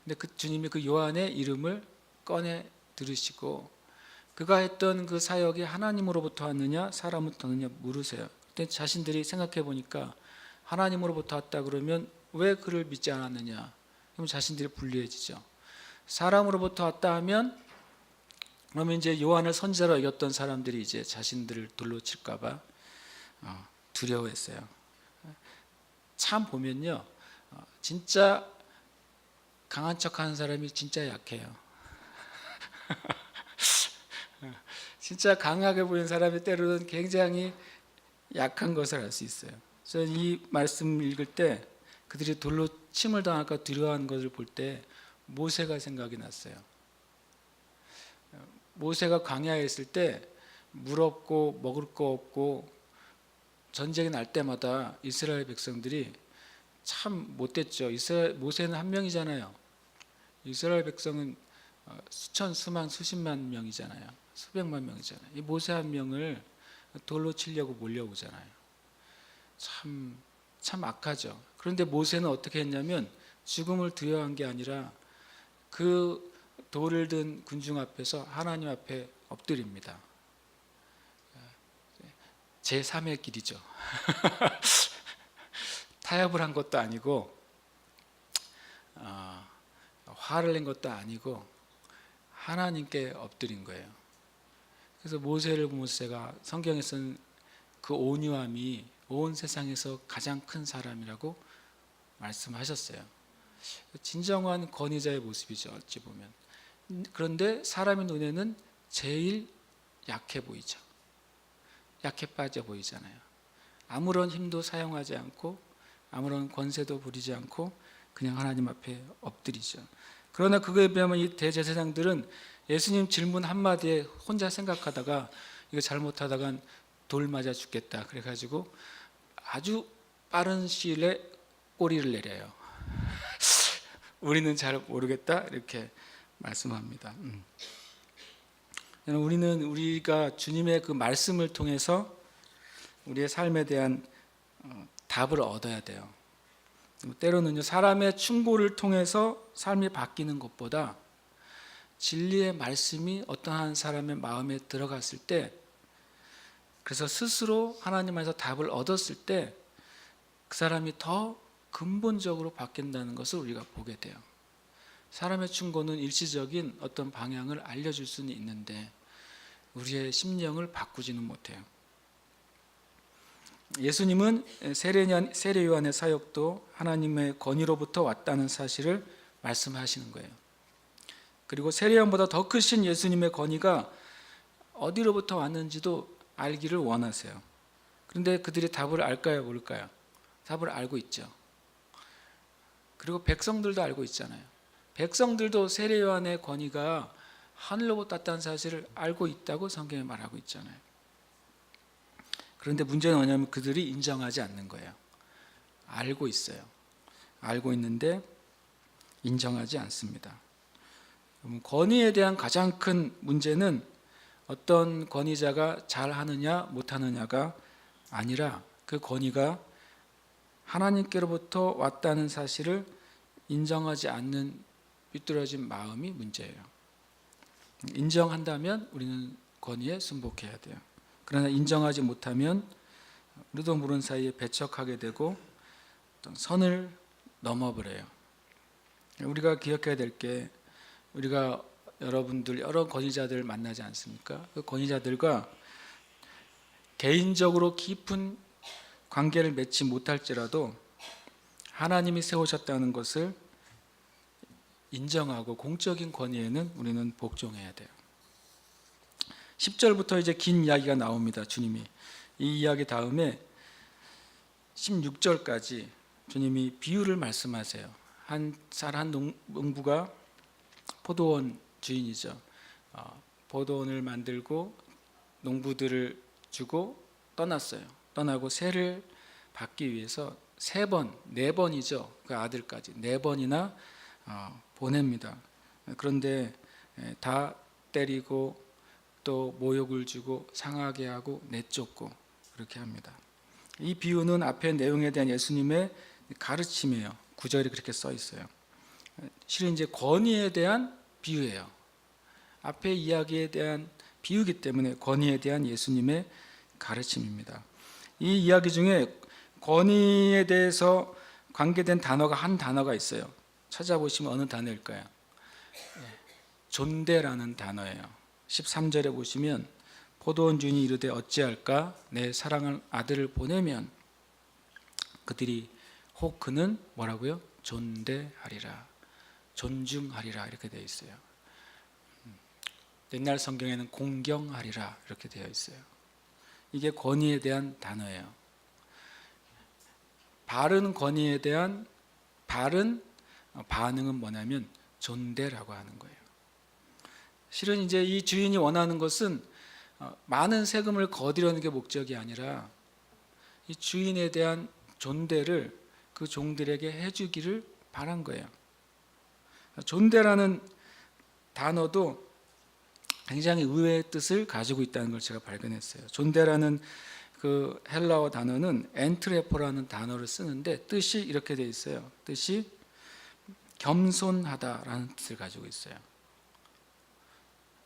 [SPEAKER 1] 근데 그 주님이 그 요한의 이름을 꺼내 들으시고 그가 했던 그 사역이 하나님으로부터 왔느냐 사람으로부터 왔느냐 물으세요. 그때 자신들이 생각해 보니까 하나님으로부터 왔다 그러면 왜 그를 믿지 않았느냐? 그럼 자신들이 불리해지죠. 사람으로부터 왔다 하면 그러면 이제 요한을 선지자로 여겼던 사람들이 이제 자신들을 돌로 칠까봐 두려워했어요. 참 보면요, 진짜 강한 척하는 사람이 진짜 약해요. 진짜 강하게 보이는 사람이 때로는 굉장히 약한 것을 알 수 있어요. 그래서 이 말씀 읽을 때 그들이 돌로 침을 당할까 두려워하는 것을 볼 때 모세가 생각이 났어요. 모세가 광야에 있을 때 물 없고 먹을 거 없고 전쟁이 날 때마다 이스라엘 백성들이 참 못됐죠. 모세는 한 명이잖아요. 이스라엘 백성은 수천, 수만, 수십만 명이잖아요. 수백만 명이잖아요. 이 모세 한 명을 돌로 치려고 몰려오잖아요. 참 악하죠. 그런데 모세는 어떻게 했냐면 죽음을 두려워한 게 아니라 그 돌을 든 군중 앞에서 하나님 앞에 엎드립니다. 제3의 길이죠. 타협을 한 것도 아니고 화를 낸 것도 아니고 하나님께 엎드린 거예요. 그래서 모세가 성경에 쓴 그 온유함이 온 세상에서 가장 큰 사람이라고 말씀하셨어요. 진정한 권위자의 모습이죠, 어찌 보면. 그런데 사람의 눈에는 제일 약해 보이죠. 약해 빠져 보이잖아요. 아무런 힘도 사용하지 않고 아무런 권세도 부리지 않고 그냥 하나님 앞에 엎드리죠. 그러나 그거에 비하면 이 대제사장들은 예수님 질문 한마디에 혼자 생각하다가 이거 잘못하다간 돌 맞아 죽겠다 그래가지고 아주 빠른 시일에 꼬리를 내려요. 우리는 잘 모르겠다 이렇게 말씀합니다. 우리가 주님의 그 말씀을 통해서 우리의 삶에 대한 답을 얻어야 돼요. 때로는요, 사람의 충고를 통해서 삶이 바뀌는 것보다 진리의 말씀이 어떠한 사람의 마음에 들어갔을 때, 그래서 스스로 하나님 안에서 답을 얻었을 때 그 사람이 더 근본적으로 바뀐다는 것을 우리가 보게 돼요. 사람의 충고는 일시적인 어떤 방향을 알려줄 수는 있는데 우리의 심령을 바꾸지는 못해요. 예수님은 세례 요한의 사역도 하나님의 권위로부터 왔다는 사실을 말씀하시는 거예요. 그리고 세례 요한보다 더 크신 예수님의 권위가 어디로부터 왔는지도 알기를 원하세요. 그런데 그들이 답을 알까요, 모를까요? 답을 알고 있죠. 그리고 백성들도 알고 있잖아요. 백성들도 세례 요한의 권위가 하늘로부터 왔다는 사실을 알고 있다고 성경에 말하고 있잖아요. 그런데 문제는 뭐냐면 그들이 인정하지 않는 거예요. 알고 있어요. 알고 있는데 인정하지 않습니다. 권위에 대한 가장 큰 문제는 어떤 권위자가 잘하느냐 못하느냐가 아니라 그 권위가 하나님께로부터 왔다는 사실을 인정하지 않는 삐뚤어진 마음이 문제예요. 인정한다면 우리는 권위에 순복해야 돼요. 그러나 인정하지 못하면 우리도 모르는 사이에 배척하게 되고 어떤 선을 넘어버려요. 우리가 기억해야 될 게, 우리가 여러분들 여러 권위자들 만나지 않습니까? 그 권위자들과 개인적으로 깊은 관계를 맺지 못할지라도 하나님이 세우셨다는 것을 인정하고 공적인 권위에는 우리는 복종해야 돼요. 10절부터 이제 긴 이야기가 나옵니다. 주님이 이 이야기 다음에 16절까지 주님이 비유를 말씀하세요. 한 농부가 포도원 주인이죠. 포도원을 만들고 농부들을 주고 떠났어요. 떠나고 세를 받기 위해서 4번이죠. 그 아들까지 4번이나 보냅니다. 그런데 다 때리고 또 모욕을 주고 상하게 하고 내쫓고 그렇게 합니다. 이 비유는 앞의 내용에 대한 예수님의 가르침이에요. 구절이 그렇게 써 있어요. 실은 이제 권위에 대한 비유예요. 앞의 이야기에 대한 비유이기 때문에 권위에 대한 예수님의 가르침입니다. 이 이야기 중에 권위에 대해서 관계된 단어가 한 단어가 있어요. 찾아보시면 어느 단어일까요? 존대라는 단어예요. 13절에 보시면 포도원 주인이 이르되 어찌할까 내 사랑하는 아들을 보내면 그들이 혹 그는 뭐라고요? 존대하리라, 존중하리라 이렇게 되어 있어요. 옛날 성경에는 공경하리라 이렇게 되어 있어요. 이게 권위에 대한 단어예요. 바른 권위에 대한 바른 반응은 뭐냐면 존대라고 하는 거예요. 실은 이제 이 주인이 원하는 것은 많은 세금을 거두려는 게 목적이 아니라 이 주인에 대한 존대를 그 종들에게 해주기를 바란 거예요. 존대라는 단어도 굉장히 의외의 뜻을 가지고 있다는 걸 제가 발견했어요. 존대라는 그 헬라어 단어는 엔트레포라는 단어를 쓰는데 뜻이 이렇게 되어 있어요. 뜻이 겸손하다라는 뜻을 가지고 있어요.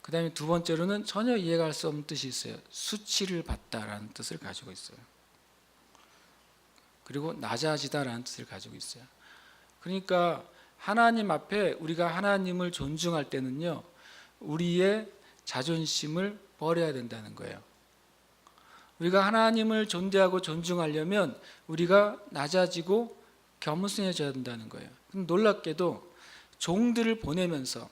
[SPEAKER 1] 그 다음에 두 번째로는 전혀 이해가 할 수 없는 뜻이 있어요. 수치를 받다라는 뜻을 가지고 있어요. 그리고 낮아지다라는 뜻을 가지고 있어요. 그러니까 하나님 앞에 우리가 하나님을 존중할 때는요, 우리의 자존심을 버려야 된다는 거예요. 우리가 하나님을 존대하고 존중하려면 우리가 낮아지고 겸손해져야 된다는 거예요. 놀랍게도 종들을 보내면서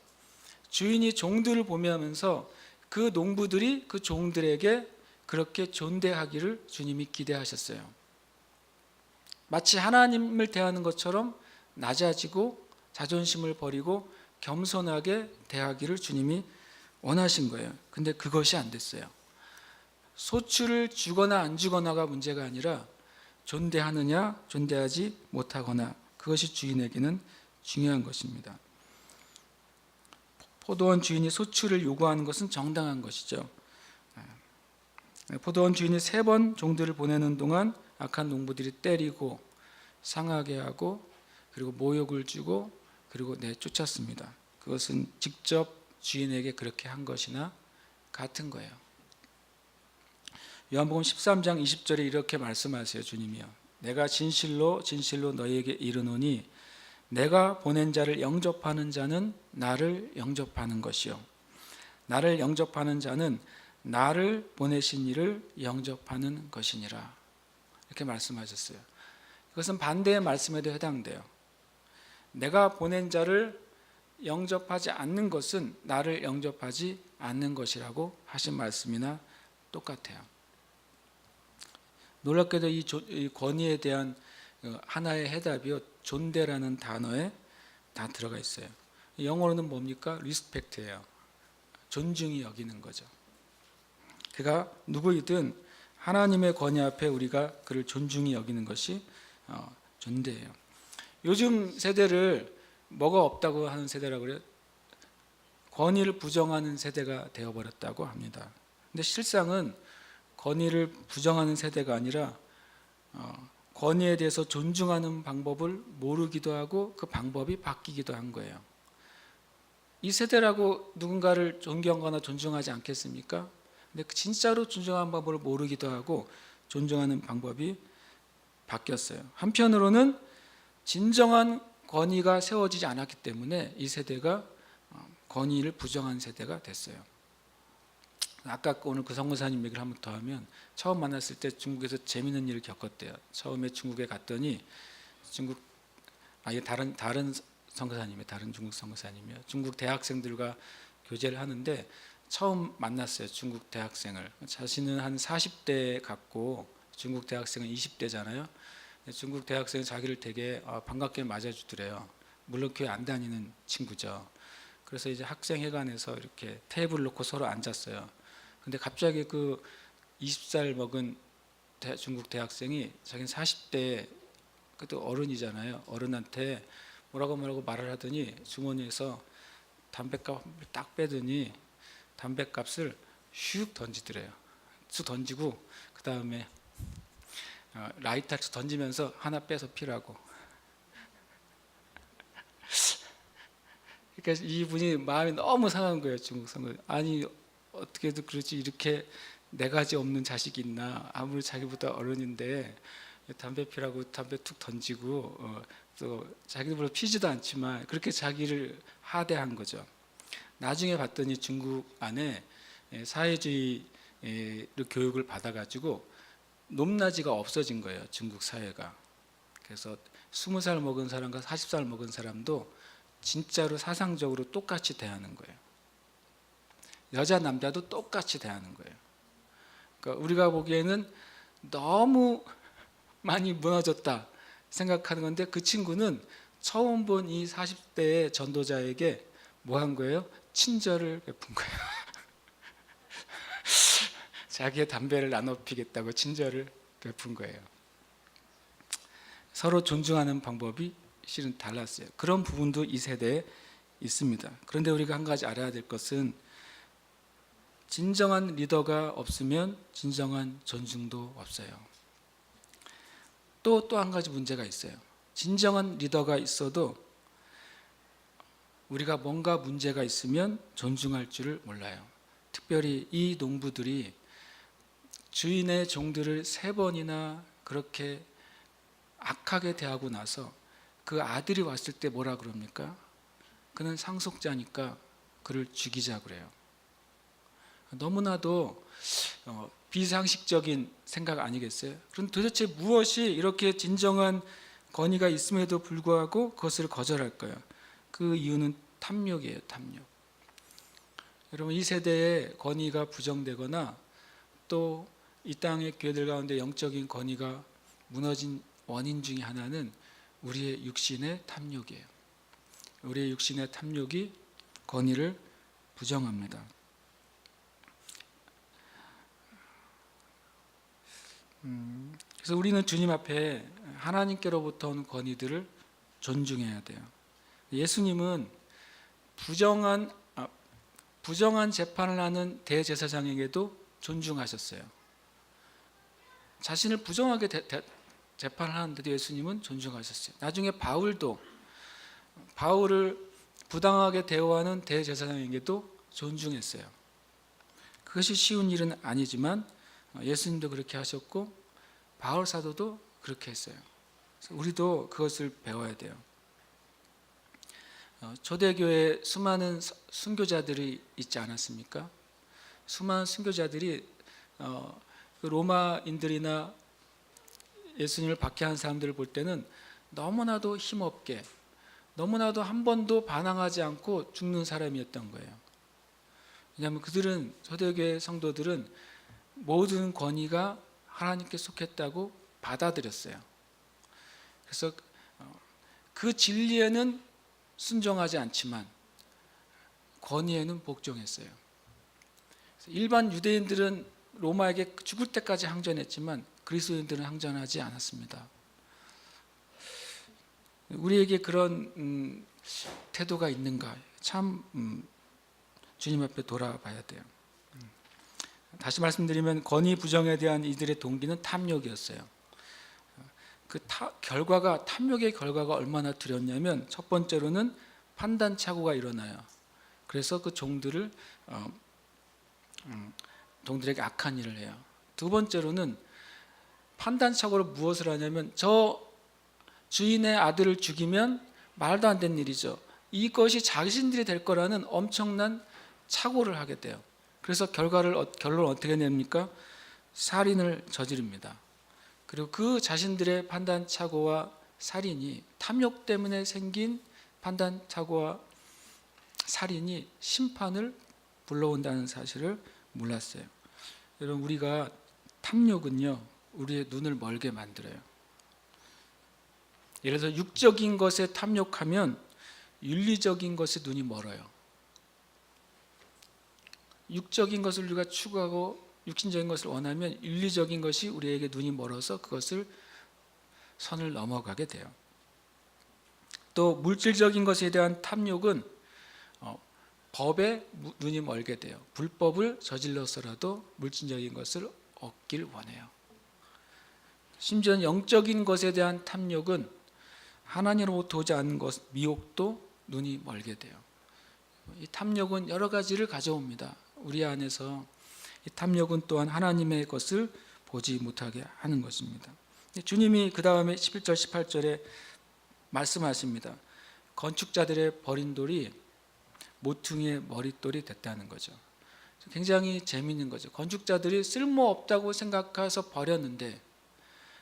[SPEAKER 1] 주인이 종들을 보내면서 그 농부들이 그 종들에게 그렇게 존대하기를 주님이 기대하셨어요. 마치 하나님을 대하는 것처럼 낮아지고 자존심을 버리고 겸손하게 대하기를 주님이 원하신 거예요. 근데 그것이 안 됐어요. 소출을 주거나 안 주거나가 문제가 아니라 존대하느냐 존대하지 못하거나, 그것이 주인에게는 중요한 것입니다. 포도원 주인이 소출을 요구하는 것은 정당한 것이죠. 포도원 주인이 3번 종들을 보내는 동안 악한 농부들이 때리고 상하게 하고 그리고 모욕을 주고 그리고 내쫓았습니다. 그것은 직접 주인에게 그렇게 한 것이나 같은 거예요. 요한복음 13장 20절에 이렇게 말씀하세요. 주님이요, 내가 진실로 진실로 너희에게 이르노니 내가 보낸 자를 영접하는 자는 나를 영접하는 것이요, 나를 영접하는 자는 나를 보내신 이를 영접하는 것이니라. 이렇게 말씀하셨어요. 그것은 반대의 말씀에도 해당돼요. 내가 보낸 자를 영접하지 않는 것은 나를 영접하지 않는 것이라고 하신 말씀이나 똑같아요. 놀랍게도 이 권위에 대한 하나의 해답이요, 존대라는 단어에 다 들어가 있어요. 영어로는 뭡니까? 리스펙트예요. 존중이 여기는 거죠. 그가 누구이든 하나님의 권위 앞에 우리가 그를 존중히 여기는 것이 존대예요. 요즘 세대를 뭐가 없다고 하는 세대라고 그래요? 권위를 부정하는 세대가 되어버렸다고 합니다. 근데 실상은 권위를 부정하는 세대가 아니라 권위에 대해서 존중하는 방법을 모르기도 하고 그 방법이 바뀌기도 한 거예요. 이 세대라고 누군가를 존경하거나 존중하지 않겠습니까? 근데 진짜로 존중하는 방법을 모르기도 하고 존중하는 방법이 바뀌었어요. 한편으로는 진정한 권위가 세워지지 않았기 때문에 이 세대가 권위를 부정한 세대가 됐어요. 아까 오늘 그 선교사님 얘기를 한번 더 하면, 처음 만났을 때 중국에서 재미있는 일을 겪었대요. 처음에 중국에 갔더니 다른 선교사님이에요. 다른 중국 선교사님이요. 중국 대학생들과 교제를 하는데 처음 만났어요. 중국 대학생을. 자신은 한 40대 같고 중국 대학생은 20대잖아요. 중국 대학생은 자기를 되게 반갑게 맞아주더래요. 물론 교회 안 다니는 친구죠. 그래서 이제 학생회관에서 이렇게 테이블 놓고 서로 앉았어요. 근데 갑자기 그 20살 먹은 중국 대학생이 자기는 40대 그것도 어른이잖아요. 어른한테 뭐라고 말을 하더니 주머니에서 담뱃값을 딱 빼더니 담뱃값을 슉 던지더래요. 쑥 던지고 그 다음에 라이터를 던지면서 하나 빼서 피라고. 그러니까 이분이 마음이 너무 상한 거예요. 중국 성도. 아니 어떻게 해도 그렇지, 이렇게 네 가지 없는 자식이 있나. 아무리 자기보다 어른인데 담배 피라고 담배 툭 던지고 또 자기도 물론 피지도 않지만 그렇게 자기를 하대한 거죠. 나중에 봤더니 중국 안에 사회주의 교육을 받아가지고 높낮이가 없어진 거예요. 중국 사회가. 그래서 20살 먹은 사람과 40살 먹은 사람도 진짜로 사상적으로 똑같이 대하는 거예요. 여자 남자도 똑같이 대하는 거예요. 그러니까 우리가 보기에는 너무 많이 무너졌다 생각하는 건데, 그 친구는 처음 본 이 40대의 전도자에게 뭐 한 거예요? 친절을 베푼 거예요. 자기의 담배를 나눠 피겠다고 친절을 베푼 거예요. 서로 존중하는 방법이 실은 달랐어요. 그런 부분도 이 세대에 있습니다. 그런데 우리가 한 가지 알아야 될 것은, 진정한 리더가 없으면 진정한 존중도 없어요. 또 한 가지 문제가 있어요. 진정한 리더가 있어도 우리가 뭔가 문제가 있으면 존중할 줄을 몰라요. 특별히 이 농부들이 주인의 종들을 3번이나 그렇게 악하게 대하고 나서 그 아들이 왔을 때 뭐라 그럽니까? 그는 상속자니까 그를 죽이자 그래요. 너무나도 비상식적인 생각 아니겠어요? 그럼 도대체 무엇이 이렇게 진정한 권위가 있음에도 불구하고 그것을 거절할까요? 그 이유는 탐욕이에요. 탐욕. 여러분, 이 세대의 권위가 부정되거나 또 이 땅의 교회들 가운데 영적인 권위가 무너진 원인 중에 하나는 우리의 육신의 탐욕이에요. 우리의 육신의 탐욕이 권위를 부정합니다. 그래서 우리는 주님 앞에 하나님께로부터 온 권위들을 존중해야 돼요. 예수님은 부정한 재판을 하는 대제사장에게도 존중하셨어요. 자신을 부정하게 재판을 하는데도 예수님은 존중하셨어요. 나중에 바울을 부당하게 대우하는 대제사장에게도 존중했어요. 그것이 쉬운 일은 아니지만 예수님도 그렇게 하셨고 바울 사도도 그렇게 했어요. 그래서 우리도 그것을 배워야 돼요. 초대교회에 수많은 순교자들이 있지 않았습니까? 수많은 순교자들이 그 로마인들이나 예수님을 박해한 사람들을 볼 때는 너무나도 힘없게, 너무나도 한 번도 반항하지 않고 죽는 사람이었던 거예요. 왜냐하면 그들은, 초대교회 성도들은 모든 권위가 하나님께 속했다고 받아들였어요. 그래서 그 진리에는 순종하지 않지만 권위에는 복종했어요. 일반 유대인들은 로마에게 죽을 때까지 항전했지만 그리스도인들은 항전하지 않았습니다. 우리에게 그런 태도가 있는가, 참 주님 앞에 돌아봐야 돼요. 다시 말씀드리면 권위 부정에 대한 이들의 동기는 탐욕이었어요. 탐욕의 결과가 얼마나 두렵냐면, 첫 번째로는 판단 착오가 일어나요. 그래서 그 종들에게 악한 일을 해요. 두 번째로는 판단 착오로 무엇을 하냐면, 저 주인의 아들을 죽이면 말도 안 되는 일이죠. 이것이 자신들이 될 거라는 엄청난 착오를 하게 돼요. 그래서 결론을 어떻게 냅니까? 살인을 저지릅니다. 그리고 그 자신들의 판단 착오와 살인이, 탐욕 때문에 생긴 판단 착오와 살인이 심판을 불러온다는 사실을 몰랐어요. 여러분, 우리가 탐욕은요, 우리의 눈을 멀게 만들어요. 예를 들어 육적인 것에 탐욕하면 윤리적인 것에 눈이 멀어요. 육적인 것을 우리가 추구하고 육신적인 것을 원하면 윤리적인 것이 우리에게 눈이 멀어서 그것을 선을 넘어가게 돼요. 또 물질적인 것에 대한 탐욕은 법에 눈이 멀게 돼요. 불법을 저질러서라도 물질적인 것을 얻길 원해요. 심지어는 영적인 것에 대한 탐욕은 하나님으로부터 오지 않는 것, 미혹도 눈이 멀게 돼요. 이 탐욕은 여러 가지를 가져옵니다. 우리 안에서 이 탐욕은 또한 하나님의 것을 보지 못하게 하는 것입니다. 주님이 그 다음에 11절 18절에 말씀하십니다. 건축자들의 버린 돌이 모퉁이의 머릿돌이 됐다는 거죠. 굉장히 재미있는 거죠. 건축자들이 쓸모없다고 생각해서 버렸는데,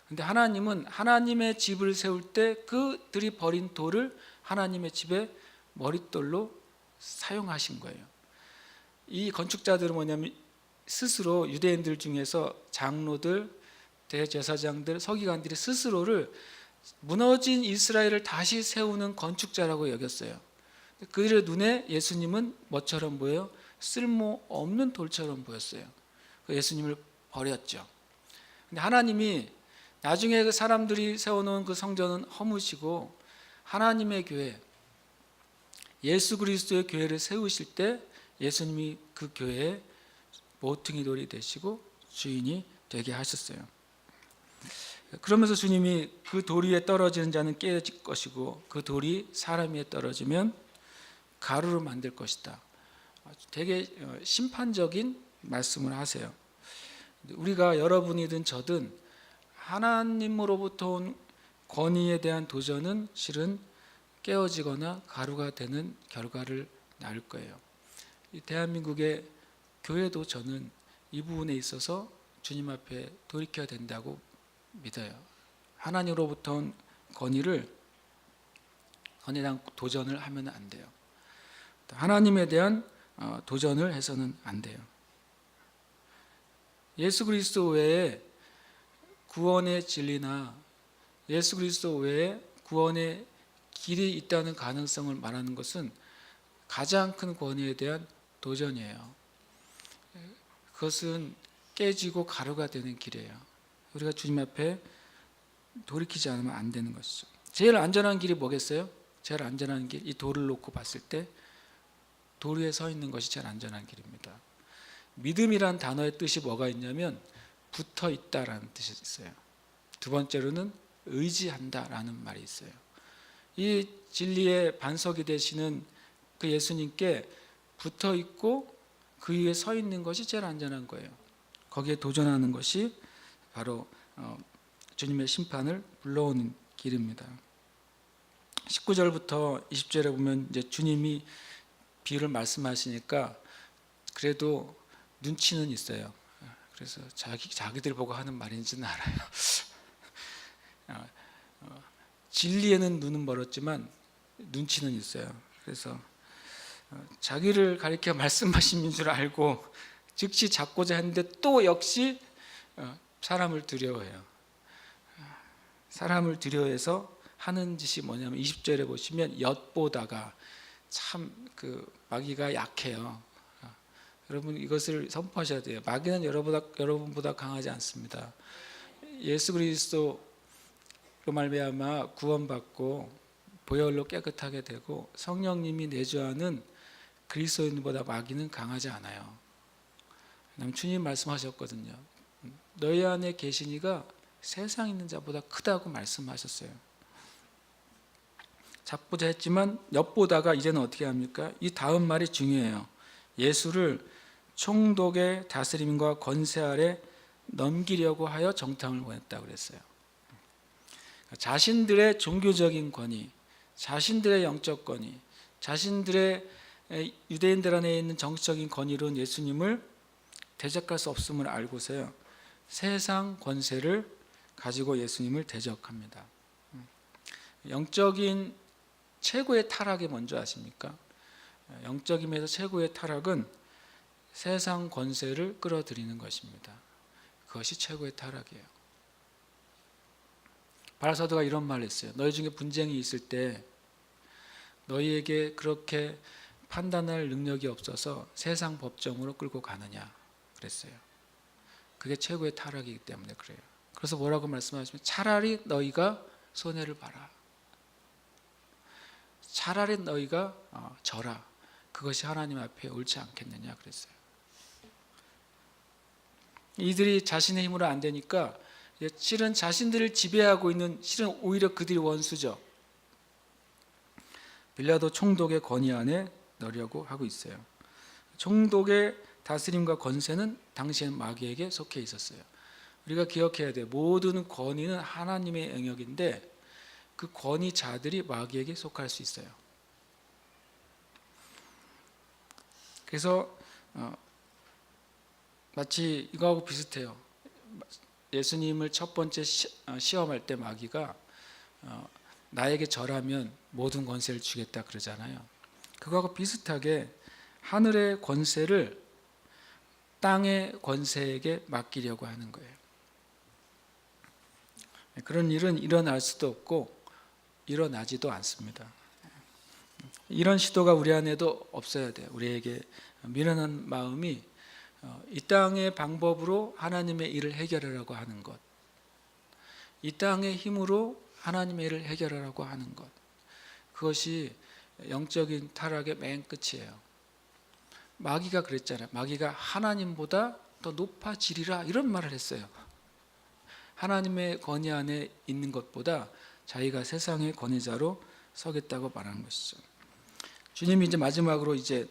[SPEAKER 1] 근데 하나님은 하나님의 집을 세울 때 그들이 버린 돌을 하나님의 집의 머릿돌로 사용하신 거예요. 이 건축자들은 뭐냐면 스스로 유대인들 중에서 장로들, 대제사장들, 서기관들이 스스로를 무너진 이스라엘을 다시 세우는 건축자라고 여겼어요. 그들의 눈에 예수님은 뭐처럼 보여요? 쓸모없는 돌처럼 보였어요. 예수님을 버렸죠. 근데 하나님이 나중에 그 사람들이 세워놓은 그 성전은 허무시고 하나님의 교회, 예수 그리스도의 교회를 세우실 때 예수님이 그 교회의 모퉁이 돌이 되시고 주인이 되게 하셨어요. 그러면서 주님이 그 돌 위에 떨어지는 자는 깨질 것이고 그 돌이 사람 위에 떨어지면 가루로 만들 것이다. 되게 심판적인 말씀을 하세요. 우리가 여러분이든 저든 하나님으로부터 온 권위에 대한 도전은 실은 깨어지거나 가루가 되는 결과를 낳을 거예요. 이 대한민국의 교회도 저는 이 부분에 있어서 주님 앞에 돌이켜야 된다고 믿어요. 하나님으로부터 온 권위에 대한 도전을 하면 안 돼요. 하나님에 대한 도전을 해서는 안 돼요. 예수 그리스도 외에 구원의 진리나 예수 그리스도 외에 구원의 길이 있다는 가능성을 말하는 것은 가장 큰 권위에 대한 도전이에요. 그것은 깨지고 가루가 되는 길이에요. 우리가 주님 앞에 돌이키지 않으면 안 되는 것이죠. 제일 안전한 길이 뭐겠어요? 제일 안전한 길, 이 돌을 놓고 봤을 때 돌 위에 서 있는 것이 제일 안전한 길입니다. 믿음이란 단어의 뜻이 뭐가 있냐면 붙어 있다라는 뜻이 있어요. 두 번째로는 의지한다라는 말이 있어요. 이 진리의 반석이 되시는 그 예수님께 붙어 있고 그 위에 서 있는 것이 제일 안전한 거예요. 거기에 도전하는 것이 바로 주님의 심판을 불러오는 길입니다. 19절부터 20절에 보면 이제 주님이 비유를 말씀하시니까 그래도 눈치는 있어요. 그래서 자기들 보고 하는 말인지는 알아요. 진리에는 눈은 멀었지만 눈치는 있어요. 그래서 자기를 가리켜 말씀하신 줄 알고 즉시 잡고자 했는데 또 역시 사람을 두려워해요. 사람을 두려워해서 하는 짓이 뭐냐면 20절에 보시면 엿보다가 참 그 마귀가 약해요. 여러분 이것을 선포하셔야 돼요. 마귀는 여러분보다 강하지 않습니다. 예수 그리스도로 말미암아 구원받고 보혈로 깨끗하게 되고 성령님이 내주하는 그리스도인보다 마귀는 강하지 않아요. 주님 말씀하셨거든요. 너희 안에 계신 이가 세상에 있는 자보다 크다고 말씀하셨어요. 잡고자 했지만 엿보다가 이제는 어떻게 합니까? 이 다음 말이 중요해요. 예수를 총독의 다스림과 권세 아래 넘기려고 하여 정탐을 보냈다고 그랬어요. 자신들의 종교적인 권위, 자신들의 영적 권위, 자신들의 유대인들 안에 있는 정치적인 권위로는 예수님을 대적할 수 없음을 알고서요, 세상 권세를 가지고 예수님을 대적합니다. 영적인 최고의 타락이 뭔지 아십니까? 영적인 면에서 최고의 타락은 세상 권세를 끌어들이는 것입니다. 그것이 최고의 타락이에요. 바라사도가 이런 말을 했어요. 너희 중에 분쟁이 있을 때 너희에게 그렇게 판단할 능력이 없어서 세상 법정으로 끌고 가느냐 그랬어요. 그게 최고의 타락이기 때문에 그래요. 그래서 뭐라고 말씀하시면 차라리 너희가 손해를 봐라. 차라리 너희가 져라. 그것이 하나님 앞에 옳지 않겠느냐 그랬어요. 이들이 자신의 힘으로 안 되니까 실은 자신들을 지배하고 있는, 실은 오히려 그들이 원수죠. 빌라도 총독의 권위 안에 넣으려고 하고 있어요. 총독의 다스림과 권세는 당시엔 마귀에게 속해 있었어요. 우리가 기억해야 돼요. 모든 권위는 하나님의 영역인데 그 권위자들이 마귀에게 속할 수 있어요. 그래서 마치 이거하고 비슷해요. 예수님을 첫 번째 시험할 때 마귀가 나에게 절하면 모든 권세를 주겠다 그러잖아요. 그거하고 비슷하게 하늘의 권세를 땅의 권세에게 맡기려고 하는 거예요. 그런 일은 일어날 수도 없고 일어나지도 않습니다. 이런 시도가 우리 안에도 없어야 돼요. 우리에게 미련한 마음이 이 땅의 방법으로 하나님의 일을 해결하려고 하는 것, 이 땅의 힘으로 하나님의 일을 해결하려고 하는 것, 그것이 영적인 타락의 맨 끝이에요. 마귀가 그랬잖아요. 마귀가 하나님보다 더 높아지리라 이런 말을 했어요. 하나님의 권위 안에 있는 것보다 자기가 세상의 권위자로 서겠다고 말하는 것이죠. 주님이 이제 마지막으로 이제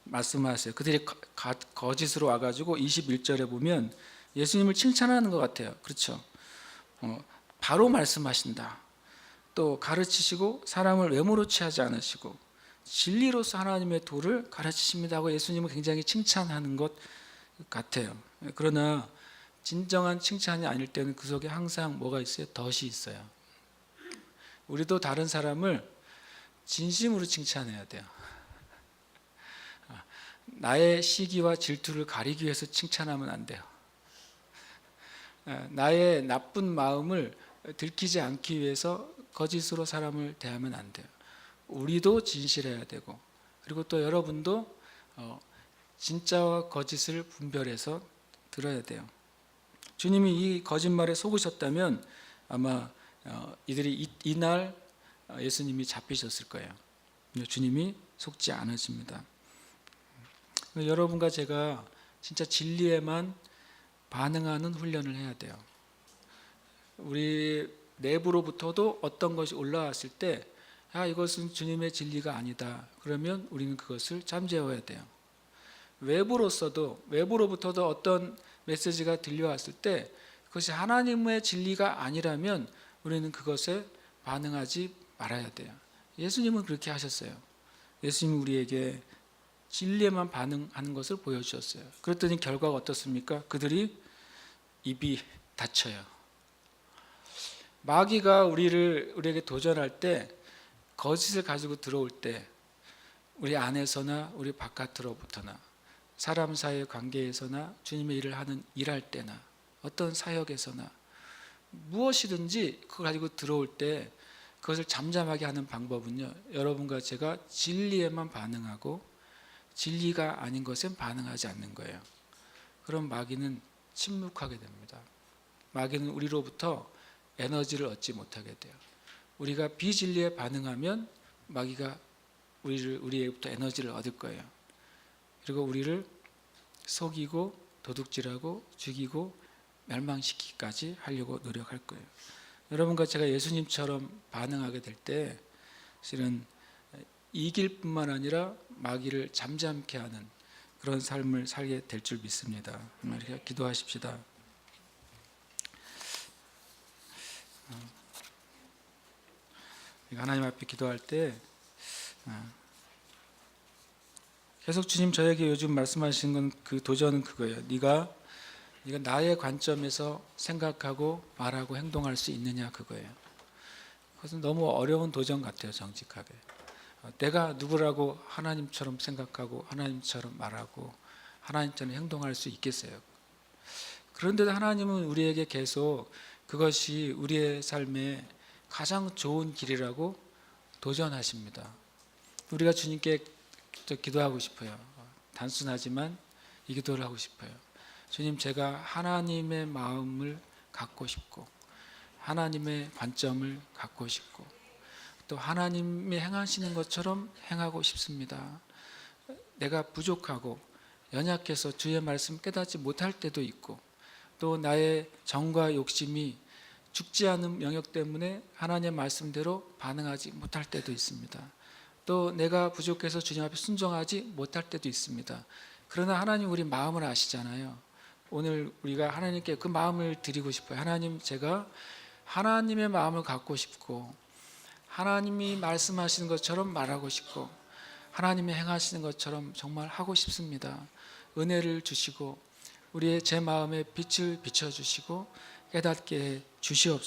[SPEAKER 1] 말씀하세요. 그들이 거짓으로 와가지고 21절에 보면 예수님을 칭찬하는 것 같아요. 그렇죠? 바로 말씀하신다. 또 가르치시고 사람을 외모로 취하지 않으시고 진리로서 하나님의 도를 가르치십니다 하고 예수님은 굉장히 칭찬하는 것 같아요. 그러나 진정한 칭찬이 아닐 때는 그 속에 항상 뭐가 있어요? 덫이 있어요. 우리도 다른 사람을 진심으로 칭찬해야 돼요. 나의 시기와 질투를 가리기 위해서 칭찬하면 안 돼요. 나의 나쁜 마음을 들키지 않기 위해서 거짓으로 사람을 대하면 안 돼요. 우리도 진실해야 되고, 그리고 또 여러분도 진짜와 거짓을 분별해서 들어야 돼요. 주님이 이 거짓말에 속으셨다면 아마 이들이 이날 예수님이 잡히셨을 거예요. 주님이 속지 않으십니다. 여러분과 제가 진짜 진리에만 반응하는 훈련을 해야 돼요. 우리 내부로부터도 어떤 것이 올라왔을 때 이것은 주님의 진리가 아니다. 그러면 우리는 그것을 잠재워야 돼요. 외부로부터도 어떤 메시지가 들려왔을 때 그것이 하나님의 진리가 아니라면 우리는 그것에 반응하지 말아야 돼요. 예수님은 그렇게 하셨어요. 예수님은 우리에게 진리에만 반응하는 것을 보여주셨어요. 그랬더니 결과가 어떻습니까? 그들이 입이 닫혀요. 마귀가 우리에게 도전할 때, 거짓을 가지고 들어올 때, 우리 안에서나 우리 바깥으로부터나 사람 사이의 관계에서나 주님의 일을 일할 때나 어떤 사역에서나 무엇이든지 그걸 가지고 들어올 때 그것을 잠잠하게 하는 방법은요, 여러분과 제가 진리에만 반응하고 진리가 아닌 것엔 반응하지 않는 거예요. 그럼 마귀는 침묵하게 됩니다. 마귀는 우리로부터 에너지를 얻지 못하게 돼요. 우리가 비진리에 반응하면 마귀가 우리로부터 에너지를 얻을 거예요. 그리고 우리를 속이고 도둑질하고 죽이고 멸망시키기까지 하려고 노력할 거예요. 여러분과 제가 예수님처럼 반응하게 될 때 실은 이길 뿐만 아니라 마귀를 잠잠케 하는 그런 삶을 살게 될 줄 믿습니다. 우리가 기도하십시다. 하나님 앞에 기도할 때 계속 주님 저에게 요즘 말씀하시는 건 그 도전은 그거예요. 네가 나의 관점에서 생각하고 말하고 행동할 수 있느냐 그거예요. 그것은 너무 어려운 도전 같아요. 정직하게 내가 누구라고 하나님처럼 생각하고 하나님처럼 말하고 하나님처럼 행동할 수 있겠어요? 그런데도 하나님은 우리에게 계속 그것이 우리의 삶에 가장 좋은 길이라고 도전하십니다. 우리가 주님께 기도하고 싶어요. 단순하지만 이 기도를 하고 싶어요. 주님, 제가 하나님의 마음을 갖고 싶고 하나님의 관점을 갖고 싶고 또 하나님이 행하시는 것처럼 행하고 싶습니다. 내가 부족하고 연약해서 주의 말씀 깨닫지 못할 때도 있고, 또 나의 정과 욕심이 죽지 않은 영역 때문에 하나님의 말씀대로 반응하지 못할 때도 있습니다. 또 내가 부족해서 주님 앞에 순종하지 못할 때도 있습니다. 그러나 하나님 우리 마음을 아시잖아요. 오늘 우리가 하나님께 그 마음을 드리고 싶어요. 하나님, 제가 하나님의 마음을 갖고 싶고 하나님이 말씀하시는 것처럼 말하고 싶고 하나님이 행하시는 것처럼 정말 하고 싶습니다. 은혜를 주시고 우리의 제 마음에 빛을 비춰주시고 깨닫게 해 주시옵소서.